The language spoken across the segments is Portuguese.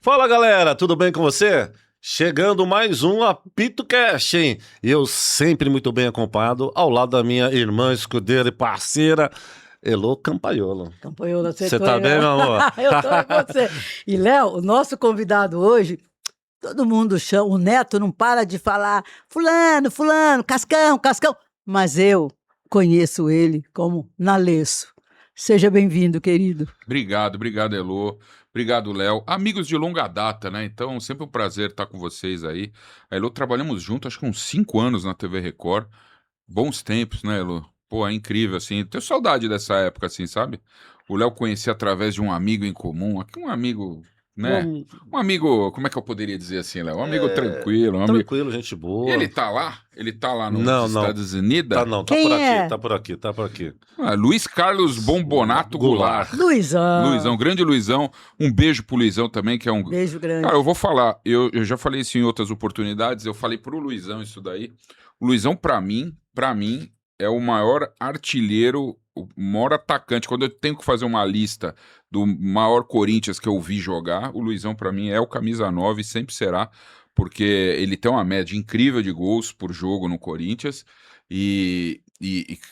Fala galera, tudo bem com você? Chegando mais um Apito Cast, hein? E eu sempre muito bem acompanhado ao lado da minha irmã escudeira e parceira, Elô Campaiolo. Campaiolo, Você tá bem, meu amor? Eu tô com você. E, Léo, o nosso convidado hoje, todo mundo chama, o Neto não para de falar fulano, fulano, Cascão, Cascão. Mas eu conheço ele como Nalesso. Seja bem-vindo, querido. Obrigado, Elô. Obrigado, Léo. Amigos de longa data, né? Então, sempre um prazer estar com vocês aí. A Elô, trabalhamos juntos, acho que uns 5 anos na TV Record. Bons tempos, né, Elô? Pô, é incrível, assim. Tenho saudade dessa época, assim, sabe? O Léo conheci através de um amigo em comum. Aqui um amigo, né? Um amigo, como é que eu poderia dizer assim, Léo? Um amigo tranquilo. Tranquilo, gente boa. Ele tá lá? Ele tá lá nos Não. Estados Unidos? Tá não, tá Quem por aqui, é? tá por aqui. Luiz Carlos Bombonato Goulart. Luizão. Grande Luizão. Um beijo pro Luizão também, que é um... Beijo grande. Cara, eu vou falar, eu já falei isso em outras oportunidades, eu falei pro Luizão isso daí. O Luizão, pra mim, é o maior artilheiro, o maior atacante. Quando eu tenho que fazer uma lista do maior Corinthians que eu vi jogar, o Luizão, pra mim, é o camisa 9 e sempre será, porque ele tem uma média incrível de gols por jogo no Corinthians.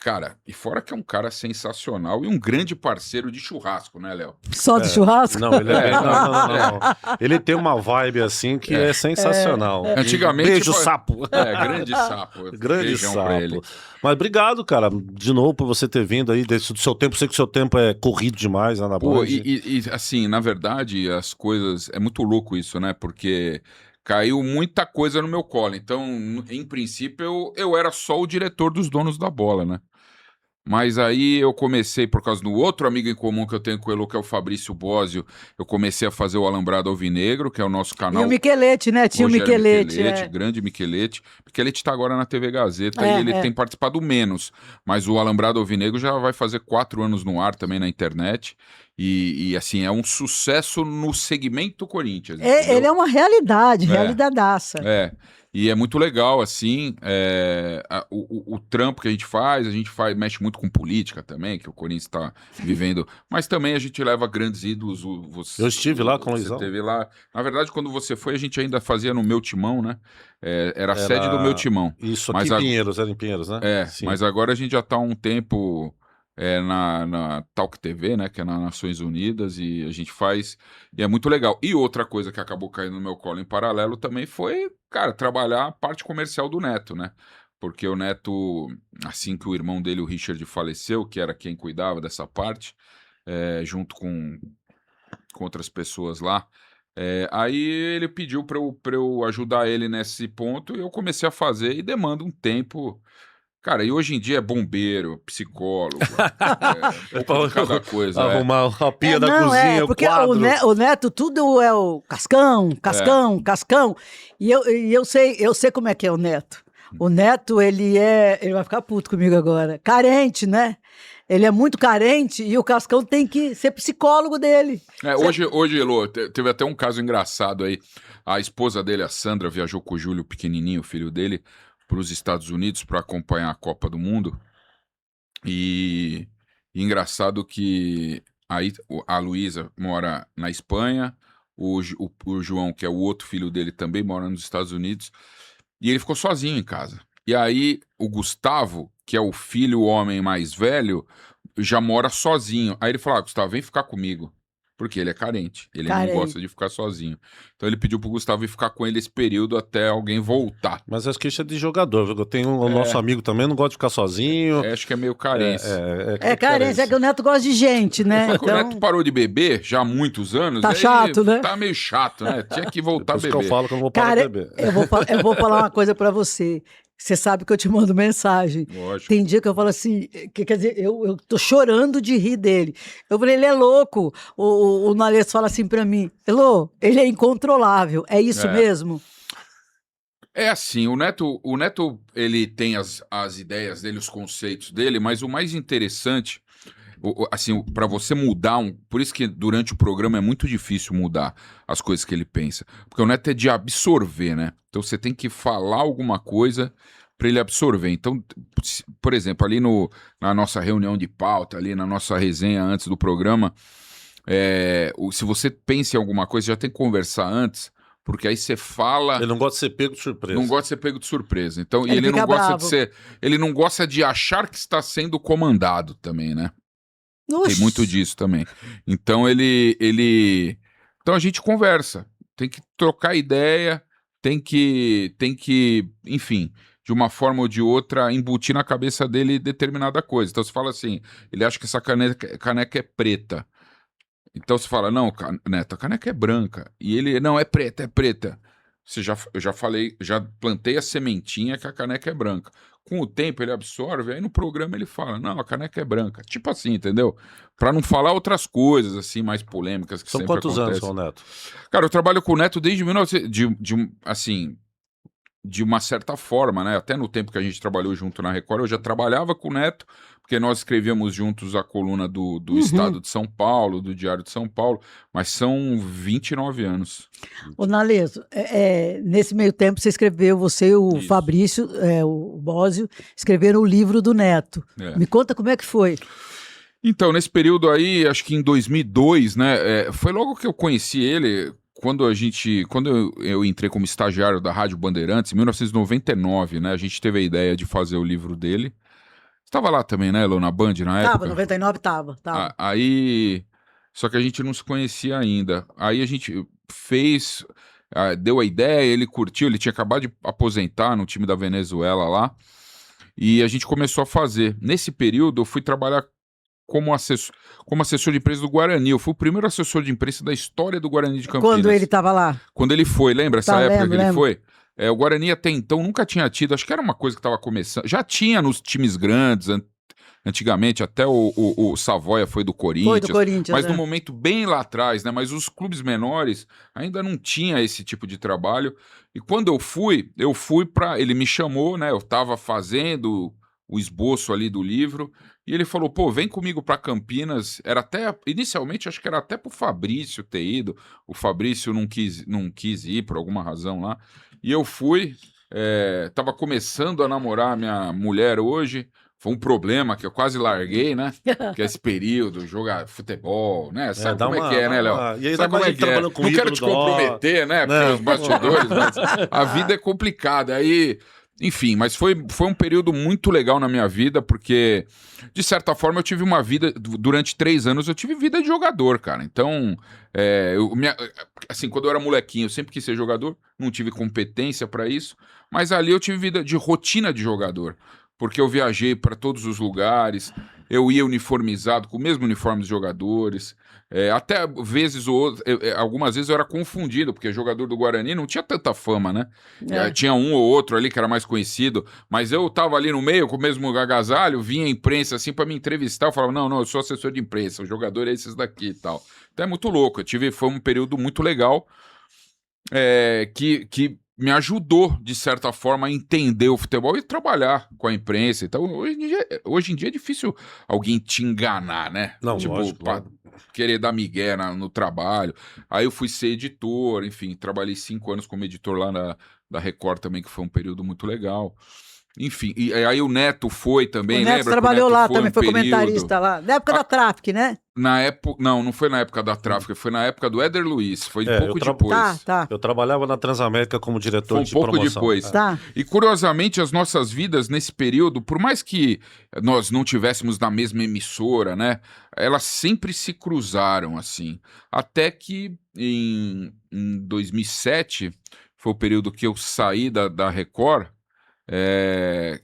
Cara, e fora que é um cara sensacional e um grande parceiro de churrasco, né, Léo? Só de churrasco? Não, ele é... não. Ele tem uma vibe assim que é sensacional. Antigamente... Beijo, sapo. Grande sapo. Grande Beijão pra ele. sapo. Mas obrigado, cara, de novo por você ter vindo aí do seu tempo. Sei que o seu tempo é corrido demais lá na Pô, Band. assim, na verdade, as coisas... É muito louco isso, né? Porque... Caiu muita coisa no meu colo. Então, em princípio, eu era só o diretor dos donos da bola, né? Mas aí eu comecei, por causa do outro amigo em comum que eu tenho com o Elô, que é o Fabrício Bósio, eu comecei a fazer o Alambrado Alvinegro, que é o nosso canal. E o Michelete, né? Tinha o Michelete. Grande Michelete. Michelete tá agora na TV Gazeta e ele tem participado menos. Mas o Alambrado Alvinegro já vai fazer 4 anos no ar também na internet. E assim, é um sucesso no segmento Corinthians. Ele é uma realidade, realidadaça. E é muito legal, assim, o trampo que a gente faz, mexe muito com política também, que o Corinthians está vivendo, mas também a gente leva grandes ídolos. Eu estive lá com o Luizão. Você esteve lá. Na verdade, quando você foi, a gente ainda fazia no Meu Timão, né? Era a sede do Meu Timão. Isso, aqui era em Pinheiros, né? Sim. Mas agora a gente já está há um tempo... na Talk TV, né, que é nas Nações Unidas, e a gente faz, e é muito legal. E outra coisa que acabou caindo no meu colo em paralelo também foi, cara, trabalhar a parte comercial do Neto, né, porque o Neto, assim que o irmão dele, o Richard, faleceu, que era quem cuidava dessa parte, junto com outras pessoas lá, aí ele pediu para eu ajudar ele nesse ponto, e eu comecei a fazer, e demanda um tempo... Cara, e hoje em dia é bombeiro, psicólogo, cada coisa. Arrumar a pia da cozinha, porque o quadro. O Neto tudo é o Cascão. E eu sei como é que é o Neto. O Neto, ele vai ficar puto comigo agora. Carente, né? Ele é muito carente e o Cascão tem que ser psicólogo dele. Hoje, Elô, teve até um caso engraçado aí. A esposa dele, a Sandra, viajou com o Júlio pequenininho, o filho dele, para os Estados Unidos para acompanhar a Copa do Mundo. E engraçado que aí a Luísa mora na Espanha, o João, que é o outro filho dele, também mora nos Estados Unidos, e ele ficou sozinho em casa. E aí o Gustavo, que é o filho, o homem mais velho, já mora sozinho. Aí ele falou, Gustavo, vem ficar comigo. Porque ele é carente, ele não gosta de ficar sozinho. Então ele pediu pro Gustavo ir ficar com ele esse período até alguém voltar. Mas acho que isso é de jogador, viu? Eu tenho o nosso amigo também, não gosta de ficar sozinho. Acho que é meio carência. Carência, é que o Neto gosta de gente, né? Só que o Neto parou de beber já há muitos anos. Tá chato, né? Tá meio chato, né? Tinha que voltar a beber. Por isso que eu falo que eu não vou parar de beber. Eu vou falar uma coisa pra você. Você sabe que eu te mando mensagem. Lógico. Tem dia que eu falo assim, quer dizer, eu tô chorando de rir dele. Eu falei, ele é louco. O Nalesso fala assim pra mim, Elô, ele é incontrolável. É isso mesmo? É assim, o Neto, ele tem as ideias dele, os conceitos dele, mas o mais interessante, assim, para você mudar, por isso que durante o programa é muito difícil mudar as coisas que ele pensa, porque o Neto é de absorver, né? Então você tem que falar alguma coisa para ele absorver. Então, por exemplo, ali na nossa reunião de pauta, ali na nossa resenha antes do programa, se você pensa em alguma coisa, já tem que conversar antes, porque aí você fala... Ele não gosta de ser pego de surpresa. Não gosta de ser pego de surpresa. Então, e Ele ele não fica gosta bravo. de ser... Ele não gosta de achar que está sendo comandado também, né? Tem Oxi. muito disso também. Então, Então, a gente conversa. Tem que trocar ideia, tem que, enfim, de uma forma ou de outra, embutir na cabeça dele determinada coisa. Então, você fala assim, ele acha que essa caneca é preta. Então você fala, não, Neto, a caneca é branca. E ele, não, é preta, é preta. Eu já falei, já plantei a sementinha que a caneca é branca. Com o tempo ele absorve, aí no programa ele fala, não, a caneca é branca. Tipo assim, entendeu? Pra não falar outras coisas, assim, mais polêmicas que São sempre quantos anos, acontecem. seu Neto? Cara, eu trabalho com o Neto desde 1900, assim, de uma certa forma, né? Até no tempo que a gente trabalhou junto na Record, eu já trabalhava com o Neto, porque nós escrevíamos juntos a coluna do Estado de São Paulo, do Diário de São Paulo, mas são 29 anos. Ô, Naleso, nesse meio tempo você escreveu, você e o Isso. Fabrício, o Bósio, escreveram o livro do Neto. É. Me conta como é que foi. Então, nesse período aí, acho que em 2002, né, foi logo que eu conheci ele, quando eu entrei como estagiário da Rádio Bandeirantes, em 1999, né, a gente teve a ideia de fazer o livro dele. Você estava lá também, né, Elô, na Band, na época? 99 tava. Aí, só que a gente não se conhecia ainda. Aí a gente deu a ideia, ele curtiu, ele tinha acabado de aposentar no time da Venezuela lá, e a gente começou a fazer. Nesse período, eu fui trabalhar como assessor de imprensa do Guarani. Eu fui o primeiro assessor de imprensa da história do Guarani de Campinas. Quando ele estava lá? Quando ele foi, lembra essa época lembro, que ele lembro. foi? O Guarani até então nunca tinha tido, acho que era uma coisa que estava começando, já tinha nos times grandes, antigamente, até o Savoia foi do Corinthians. Foi do Corinthians, mas num momento bem lá atrás, né? Mas os clubes menores ainda não tinha esse tipo de trabalho. E quando eu fui para... Ele me chamou, né? Eu estava fazendo o esboço ali do livro, e ele falou, pô, vem comigo para Campinas. Era até, inicialmente, acho que era até pro Fabrício ter ido. O Fabrício não quis ir por alguma razão lá. E eu fui, tava começando a namorar minha mulher hoje. Foi um problema que eu quase larguei, né? Que é esse período, jogar futebol, né? Sabe como é que é, né, Léo? E aí Sabe como é que é? Não quero te comprometer, né? Pelos bastidores, mas a vida é complicada. Aí, enfim, mas foi um período muito legal na minha vida, porque, de certa forma, eu tive uma vida, durante 3 anos, eu tive vida de jogador, cara. Então, assim, quando eu era molequinho, eu sempre quis ser jogador, não tive competência para isso, mas ali eu tive vida de rotina de jogador. Porque eu viajei para todos os lugares, eu ia uniformizado, com o mesmo uniforme dos jogadores, até algumas vezes eu era confundido, porque jogador do Guarani não tinha tanta fama, né? Tinha um ou outro ali que era mais conhecido, mas eu tava ali no meio com o mesmo agasalho, vinha a imprensa assim para me entrevistar, eu falava, não, eu sou assessor de imprensa, o jogador é esses daqui e tal. Então é muito louco, foi um período muito legal, que me ajudou, de certa forma, a entender o futebol e trabalhar com a imprensa. Então, hoje em dia é difícil alguém te enganar, né? Não, tipo, lógico, pra querer dar migué no trabalho. Aí eu fui ser editor, enfim, trabalhei 5 anos como editor lá da Record também, que foi um período muito legal. Enfim, e aí o Neto foi também, O Neto lembra? trabalhou lá também, foi período... comentarista lá. Na época da Traffic, né? Na época, não foi na época da Traffic, foi na época do Éder Luiz, foi pouco eu depois. Tá. Eu trabalhava na Transamérica como diretor Foi um de pouco promoção. depois. Tá. E curiosamente, as nossas vidas nesse período, por mais que nós não tivéssemos na mesma emissora, né, elas sempre se cruzaram, assim. Até que em 2007, foi o período que eu saí da Record,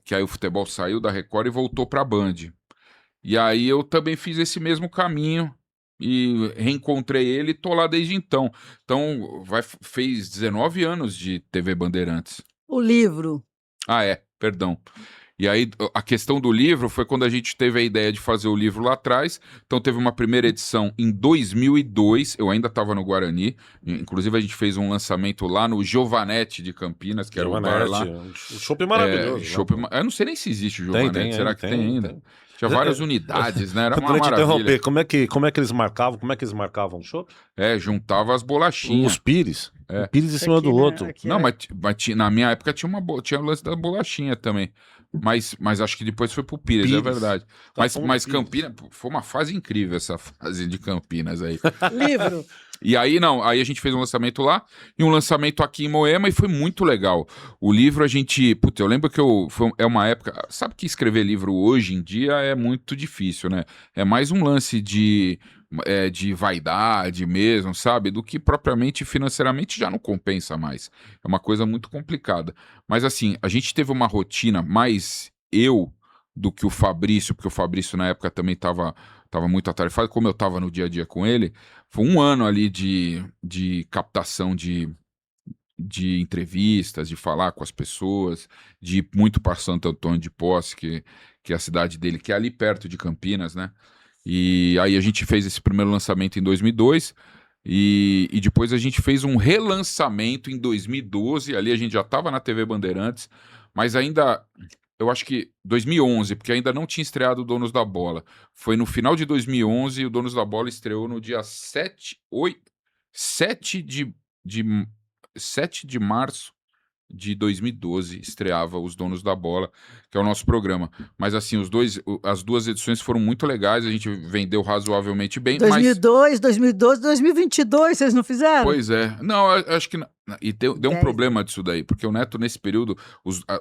que aí o futebol saiu da Record e voltou para a Band. E aí eu também fiz esse mesmo caminho e reencontrei ele e tô lá desde então. Então, fez 19 anos de TV Bandeirantes. O livro. Perdão. E aí, a questão do livro foi quando a gente teve a ideia de fazer o livro lá atrás. Então, teve uma primeira edição em 2002. Eu ainda estava no Guarani. Inclusive, a gente fez um lançamento lá no Giovanetti de Campinas, que era o bar lá. O shopping maravilhoso. Eu não sei nem se existe o Giovanetti. Será que tem ainda? Tinha várias unidades, né? Era uma Pra te maravilha. interromper, como é que eles marcavam? Como é que eles marcavam o show? Juntava as bolachinhas. Os pires. É. Um pires em cima Aqui, do né? outro. Aqui Não, é- mas na minha época tinha o lance da bolachinha também. Mas acho que depois foi pro Pires, é Pires. verdade. Tá Mas falando Pires. Campinas, pô, foi uma fase incrível essa fase de Campinas aí. Livro. E aí, aí a gente fez um lançamento lá e um lançamento aqui em Moema e foi muito legal. O livro a gente. Putz, eu lembro que é uma época. Sabe que escrever livro hoje em dia é muito difícil, né? É mais um lance de vaidade mesmo, sabe? Do que propriamente financeiramente já não compensa mais. É uma coisa muito complicada. Mas assim, a gente teve uma rotina mais do que o Fabrício, porque o Fabrício na época também estava muito atarefado, como eu estava no dia a dia com ele. Foi um ano ali de captação de entrevistas, de falar com as pessoas, de ir muito para Santo Antônio de Posse, que é a cidade dele, que é ali perto de Campinas, né? E aí a gente fez esse primeiro lançamento em 2002 e depois a gente fez um relançamento em 2012, ali a gente já estava na TV Bandeirantes, mas ainda, eu acho que 2011, porque ainda não tinha estreado o Donos da Bola. Foi no final de 2011 e o Donos da Bola estreou no dia 7 de março de 2012 estreava Os Donos da Bola, que é o nosso programa. Mas assim, as duas edições foram muito legais, a gente vendeu razoavelmente bem. 2002, 2012, 2022, vocês não fizeram? Pois é. Não, eu acho que... E deu um 10. problema disso daí, porque o Neto, nesse período,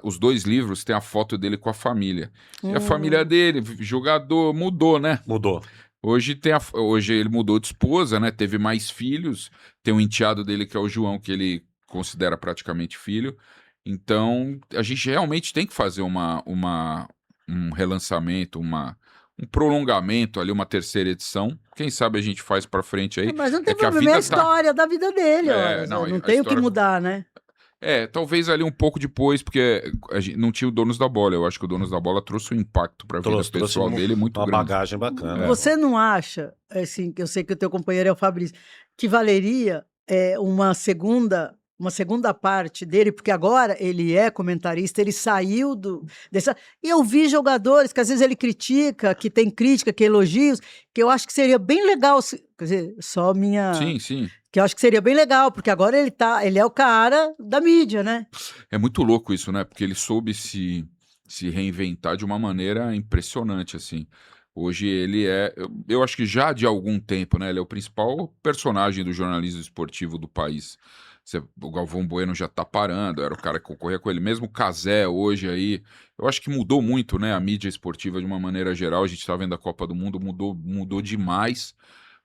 os dois livros têm a foto dele com a família. E a família dele, jogador, mudou, né? Mudou. Hoje ele mudou de esposa, né? Teve mais filhos. Tem um enteado dele que é o João, que ele considera praticamente filho. Então, a gente realmente tem que fazer um relançamento, um prolongamento ali, uma terceira edição. Quem sabe a gente faz pra frente aí. Mas não tem que a problema, é a vida tá- história da vida dele, ó. não, Não a tem o que história- mudar, né? Talvez ali um pouco depois, porque a gente não tinha o Donos da Bola. Eu acho que o Donos da Bola trouxe um impacto pra vida Trouxe pessoal dele muito uma grande. bagagem bacana. Você não acha, assim, que eu sei que o teu companheiro é o Fabrício, que valeria uma segunda parte dele, porque agora ele é comentarista, ele saiu dessa... E eu vi jogadores que às vezes ele critica, que tem crítica, que elogios, que eu acho que seria bem legal, quer dizer, só minha... Sim, sim. Que eu acho que seria bem legal, porque agora ele é o cara da mídia, né? É muito louco isso, né? Porque ele soube se reinventar de uma maneira impressionante, assim. Hoje ele eu acho que já de algum tempo, né? Ele é o principal personagem do jornalismo esportivo do país. O Galvão Bueno já tá parando, era o cara que concorria com ele. Mesmo o Cazé hoje aí, eu acho que mudou muito, né? A mídia esportiva de uma maneira geral. A gente tá vendo a Copa do Mundo, mudou demais.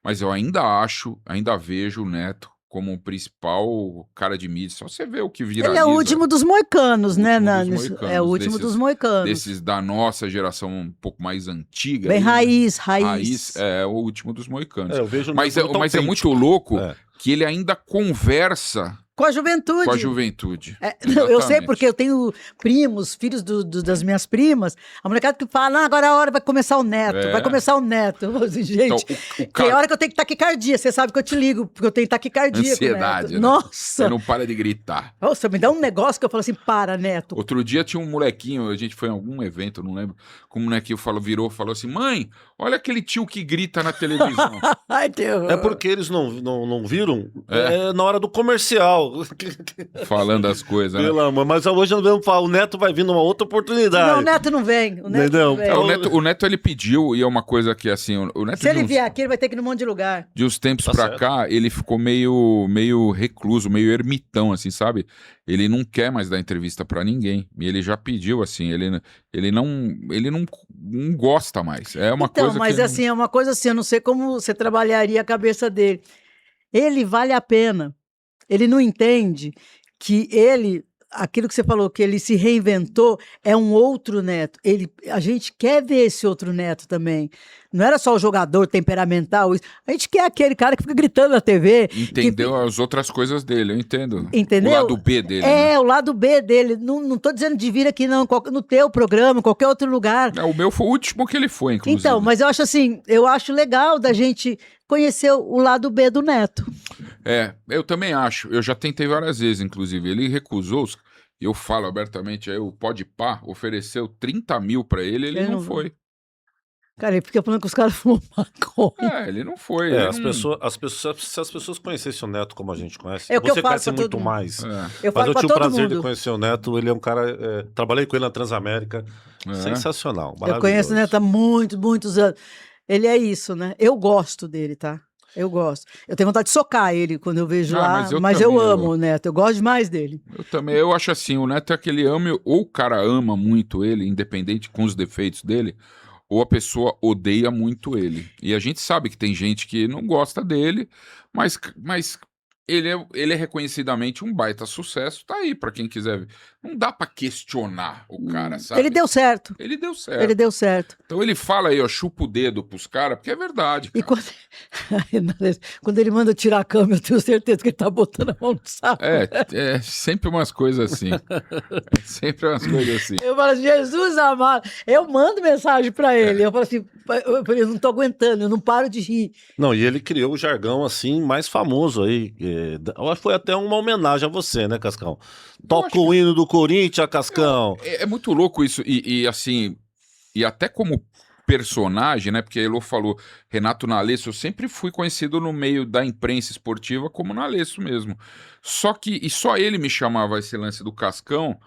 Mas eu ainda vejo o Neto como o principal cara de mídia. Só você vê o que viraliza. Ele é o último dos moicanos, O né? último dos É o moicanos, último dos moicanos. Desses da nossa geração um pouco mais antiga. Bem aí, né? raiz. É o último dos moicanos. Eu vejo Mas muito é muito autêntico. louco É. que ele ainda conversa Com a juventude. com a juventude. Não, eu sei Exatamente. porque eu tenho primos, filhos das minhas primas, a molecada que fala, não, agora é a hora, vai começar o neto, É. vai começar o neto. Eu falo assim, gente, Então, o tem cara- hora que eu tenho taquicardia, você sabe que eu te ligo, porque eu tenho taquicardia com o Ansiedade, neto. né? Nossa, Ele não para de gritar. nossa, me dá um negócio que eu falo assim, para, neto. Outro dia tinha um molequinho, a gente foi em algum evento, eu não lembro, como o molequinho falou assim, mãe, olha aquele tio que grita na televisão. Ai, Deus. É porque eles não viram na hora do comercial. Falando as coisas, né? Pelo amor, mas hoje nós vamos falar, o Neto vai vir numa outra oportunidade. Não, o neto não vem. O neto Entendeu? não vem. O Neto ele pediu, e é uma coisa que assim, o Neto Se ele vier aqui, ele vai ter que ir num monte de lugar. de uns tempos Tá pra certo. cá, ele ficou meio recluso, meio ermitão, assim, sabe? Ele não quer mais dar entrevista pra ninguém. E ele já pediu, assim, ele não gosta mais. É uma Então, coisa mas que... assim, é uma coisa assim, eu não sei como você trabalharia a cabeça dele. Ele vale a pena. Ele não entende que aquilo que você falou, que ele se reinventou, é um outro Neto. A gente quer ver esse outro Neto também. Não era só o jogador temperamental. A gente quer aquele cara que fica gritando na TV. Entendeu as outras coisas dele, eu entendo. Entendeu? O lado B dele, né? O lado B dele. Não tô dizendo de vir aqui, não. No teu programa, em qualquer outro lugar. O meu foi o último que ele foi, inclusive. Então, mas eu acho assim, eu acho legal da gente conhecer o lado B do Neto. Eu também acho. Eu já tentei várias vezes, inclusive. Ele recusou, eu falo abertamente, aí o Podpah ofereceu 30 mil pra ele, ele não foi. Cara, ele fica falando que os caras fumam maconha. Ele não foi. É, ele as não- pessoas, se as pessoas conhecessem o Neto como a gente conhece, É o que eu você falo conhece pra todo muito mundo. mais. É, Eu Mas falo eu pra tive o todo prazer de mundo. conhecer o Neto, ele é um cara, trabalhei com ele na Transamérica, é. sensacional, Eu maravilhoso. conheço o Neto há muitos anos. Ele é isso, né? Eu gosto dele, tá? Eu gosto. Eu tenho vontade de socar ele quando eu vejo Ah, lá, mas mas eu eu também, amo o Neto, eu gosto demais dele. Eu também, eu acho assim, o Neto é aquele ou o cara ama muito ele, independente com os defeitos dele, ou a pessoa odeia muito ele. E a gente sabe que tem gente que não gosta dele, mas ele é reconhecidamente um baita sucesso, tá aí pra quem quiser ver. Não dá pra questionar o cara, sabe? Ele deu certo. Ele deu certo. Ele deu certo. Então ele fala aí, ó, chupa o dedo pros caras, porque é verdade, E cara. quando ele manda eu tirar a câmera, eu tenho certeza que ele tá botando a mão no saco. É sempre umas coisas assim. É sempre umas coisas assim. Eu falo assim, Jesus amado. Eu mando mensagem pra ele. Eu falo assim, eu não tô aguentando, eu não paro de rir. Não, e ele criou o jargão assim mais famoso aí. Eu acho que foi até uma homenagem a você, né, Cascão? Toca o hino do Corinthians, Cascão. É muito louco isso, e assim, e até como personagem, né? Porque a Elô falou, Renato Nalesso, eu sempre fui conhecido no meio da imprensa esportiva como Nalesso mesmo. E só ele me chamava esse lance do Cascão,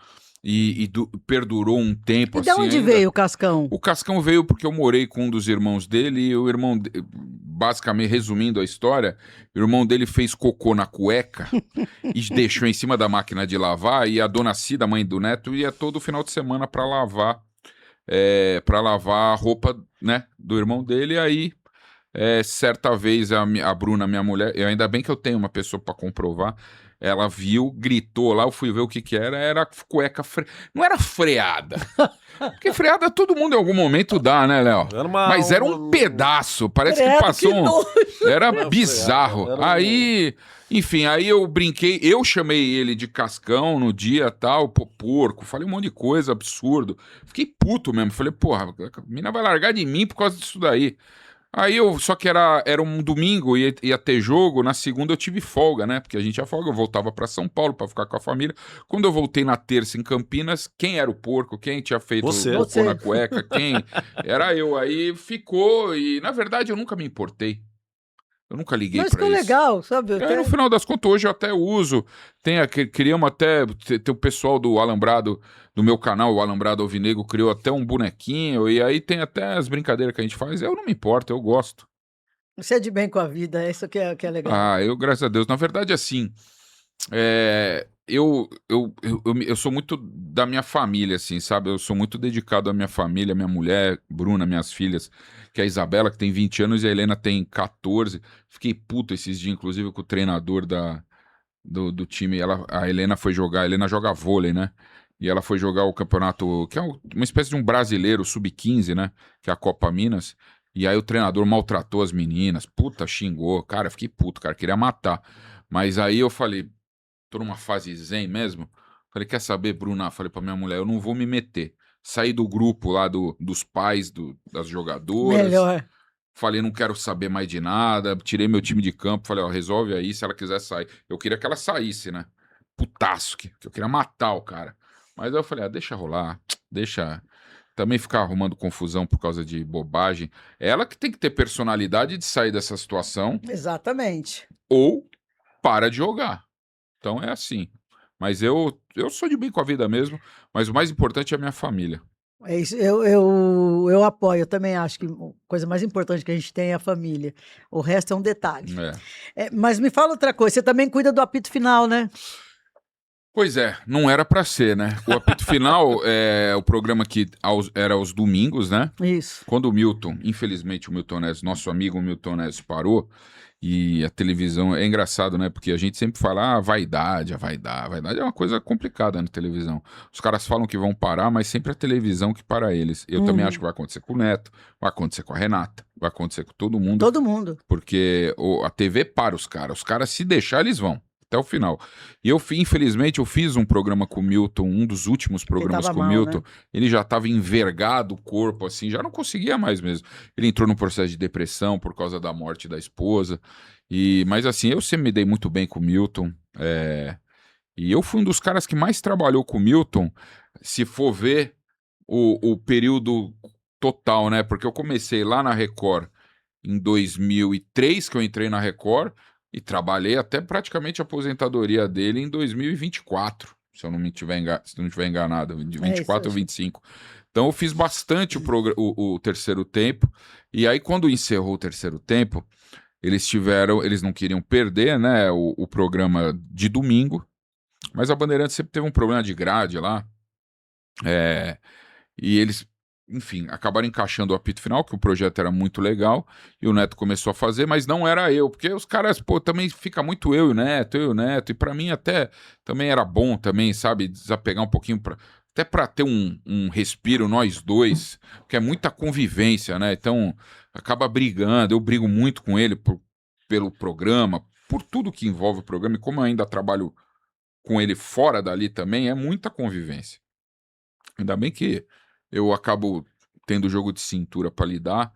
perdurou um tempo E de assim. onde ainda. veio o Cascão? O Cascão veio porque eu morei com um dos irmãos dele e o irmão, basicamente resumindo a história, o irmão dele fez cocô na cueca e deixou em cima da máquina de lavar e a dona Cida, mãe do Neto, ia todo final de semana para lavar a roupa, né, do irmão dele. E aí, certa vez, a Bruna, minha mulher, ainda bem que eu tenho uma pessoa para comprovar, ela viu, gritou lá, eu fui ver o que era cueca não era freada. Porque freada todo mundo em algum momento dá, né, Léo? Mas era um pedaço, parece que Credo, passou que um... nojo. Era bizarro. Era um- Aí, enfim, aí eu brinquei, eu chamei ele de Cascão no dia tal, porco, falei um monte de coisa, absurdo. Fiquei puto mesmo, falei, porra, a mina vai largar de mim por causa disso daí. Aí só que era um domingo, ia ter jogo, na segunda eu tive folga, né? Porque a gente ia folga, eu voltava pra São Paulo pra ficar com a família. Quando eu voltei na terça em Campinas, quem era o porco? Quem tinha feito Você. o cocô na cueca? Quem? Era eu. Aí ficou, e na verdade eu nunca me importei. Eu nunca liguei Mas pra ficou isso. legal, sabe? No final das contas, hoje eu até uso. Criamos até. Tem o pessoal do Alambrado, do meu canal, o Alambrado Alvinegro, criou até um bonequinho. E aí tem até as brincadeiras que a gente faz. Eu não me importo, eu gosto. Você é de bem com a vida, isso que é legal. Graças a Deus. Na verdade, assim. Eu sou muito da minha família, assim, sabe? Eu sou muito dedicado à minha família, minha mulher, Bruna, minhas filhas, que é a Isabela, que tem 20 anos, e a Helena tem 14. Fiquei puto esses dias, inclusive, com o treinador do time. A Helena foi jogar, a Helena joga vôlei, né? E ela foi jogar o campeonato, que é uma espécie de um brasileiro, sub-15, né? Que é a Copa Minas. E aí o treinador maltratou as meninas, puta, xingou. Cara, fiquei puto, cara, queria matar. Mas aí eu falei, tô numa fase zen mesmo. Falei, quer saber, Bruna? Falei pra minha mulher, eu não vou me meter. Saí do grupo lá dos pais das jogadoras. Melhor. Falei, não quero saber mais de nada. Tirei meu time de campo. Falei, ó, resolve aí se ela quiser sair. Eu queria que ela saísse, né? Putaço, que eu queria matar o cara. Mas aí eu falei, deixa rolar. Deixa também ficar arrumando confusão por causa de bobagem. Ela que tem que ter personalidade de sair dessa situação Exatamente. ou para de jogar. Então é assim. Mas eu sou de bem com a vida mesmo, mas o mais importante é a minha família. É isso, eu apoio, eu também acho que a coisa mais importante que a gente tem é a família. O resto é um detalhe. Mas me fala outra coisa, você também cuida do apito final, né? Pois é, não era pra ser, né? O apito final é o programa que era aos domingos, né? Isso. Quando o Milton, infelizmente o Milton Neves, nosso amigo Milton Neves parou, e a televisão, é engraçado, né? Porque a gente sempre fala, a vaidade é uma coisa complicada na televisão. Os caras falam que vão parar, mas sempre a televisão que para eles. Eu também acho que vai acontecer com o Neto, vai acontecer com a Renata, vai acontecer com todo mundo. Todo mundo. Porque a TV para os caras se deixar eles vão. Até o final. E infelizmente, eu fiz um programa com o Milton, um dos últimos programas com o Milton. Né? Ele já estava envergado o corpo, assim, já não conseguia mais mesmo. Ele entrou num processo de depressão por causa da morte da esposa. Mas assim, eu sempre me dei muito bem com o Milton. E eu fui um dos caras que mais trabalhou com o Milton, se for ver o período total, né? Porque eu comecei lá na Record em 2003, que eu entrei na Record, e trabalhei até praticamente a aposentadoria dele em 2024, se eu não estiver enganado, de 24 ou 25. Então eu fiz bastante o terceiro tempo, e aí quando encerrou o terceiro tempo, eles não queriam perder, né, o programa de domingo, mas a Bandeirantes sempre teve um problema de grade lá, e eles, enfim, acabaram encaixando o apito final, que o projeto era muito legal, e o Neto começou a fazer, mas não era eu, porque os caras, pô, também fica muito eu e o Neto, e pra mim até também era bom também, sabe, desapegar um pouquinho, até pra ter um respiro nós dois, porque é muita convivência, né, então acaba brigando, eu brigo muito com ele pelo programa, por tudo que envolve o programa, e como eu ainda trabalho com ele fora dali também, é muita convivência. Ainda bem que eu acabo tendo jogo de cintura para lidar,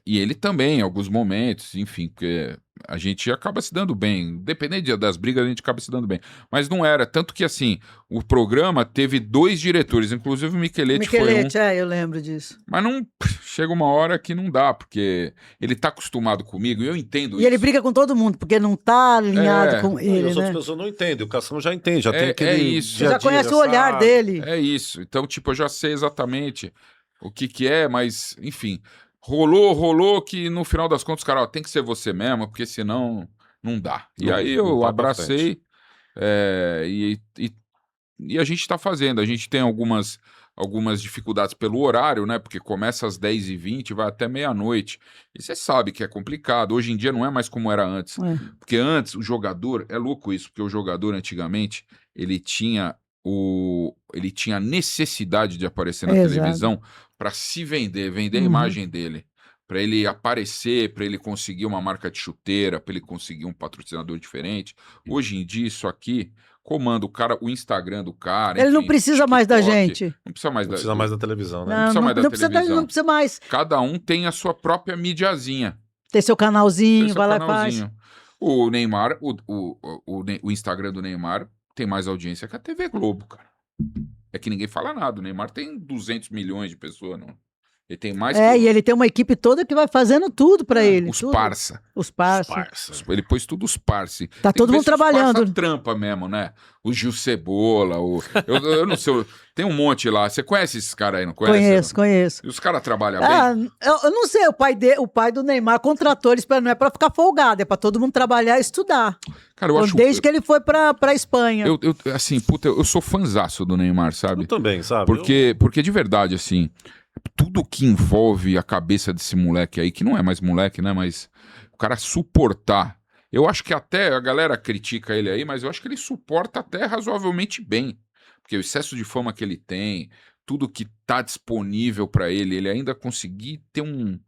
e ele também, em alguns momentos, enfim, porque a gente acaba se dando bem, independente das brigas, a gente acaba se dando bem. Mas não era, tanto que assim, o programa teve 2 diretores, inclusive o Micheletti foi um. Micheletti, eu lembro disso. Mas não chega uma hora que não dá, porque ele tá acostumado comigo e eu entendo E isso. ele briga com todo mundo, porque não tá alinhado com E ele, as né? outras pessoas não entendem, o Cascão já entende, já tem É aquele isso. dia a Já dia, conhece o olhar sabe. dele. É isso. Então, tipo, eu já sei exatamente o que é, mas, enfim, rolou que no final das contas, cara, ó, tem que ser você mesmo, porque senão não dá. E Não- aí não eu vai pra abracei, e a gente tá fazendo. A gente tem algumas dificuldades pelo horário, né? Porque começa às 10h20 e vai até meia-noite. E você sabe que é complicado. Hoje em dia não é mais como era antes. É. Porque antes o jogador, é louco isso, porque o jogador antigamente, ele tinha a necessidade de aparecer na Exato. televisão para se vender a Uhum. imagem dele, para ele aparecer, para ele conseguir uma marca de chuteira, para ele conseguir um patrocinador diferente. Hoje em dia isso aqui comanda o Instagram do cara, Ele não enfim, precisa mais da TikTok, gente. não precisa mais Não precisa mais da televisão, né? Não, precisa mais da precisa, televisão. não precisa mais Cada um tem a sua própria mídiazinha. ter seu canalzinho, Tem seu vai lá e faz. canalzinho. O Neymar, o Instagram do Neymar tem mais audiência que a TV Globo, cara. É que ninguém fala nada. O Neymar tem 200 milhões de pessoas, não. Ele tem mais E ele tem uma equipe toda que vai fazendo tudo pra ele. os tudo. parça. Os parça. Parça. Ele pôs tudo os parce. Tá Tem que todo ver mundo se os parça trabalhando. trampa mesmo, né? O Gil Cebola, eu não sei, tem um monte lá. Você conhece esses caras aí, não conhece? Conheço. E os caras trabalham bem? Eu não sei, o pai do Neymar contratou eles não é pra ficar folgado, é pra todo mundo trabalhar e estudar. Cara, eu Então, acho... desde que ele foi pra Espanha. Assim, puta, eu sou fanzaço do Neymar, sabe? Eu também, sabe? Porque de verdade, assim, tudo que envolve a cabeça desse moleque aí, que não é mais moleque, né? Mas o cara suportar. Eu acho que até a galera critica ele aí, mas eu acho que ele suporta até razoavelmente bem. Porque o excesso de fama que ele tem, tudo que tá disponível pra ele ainda conseguir ter um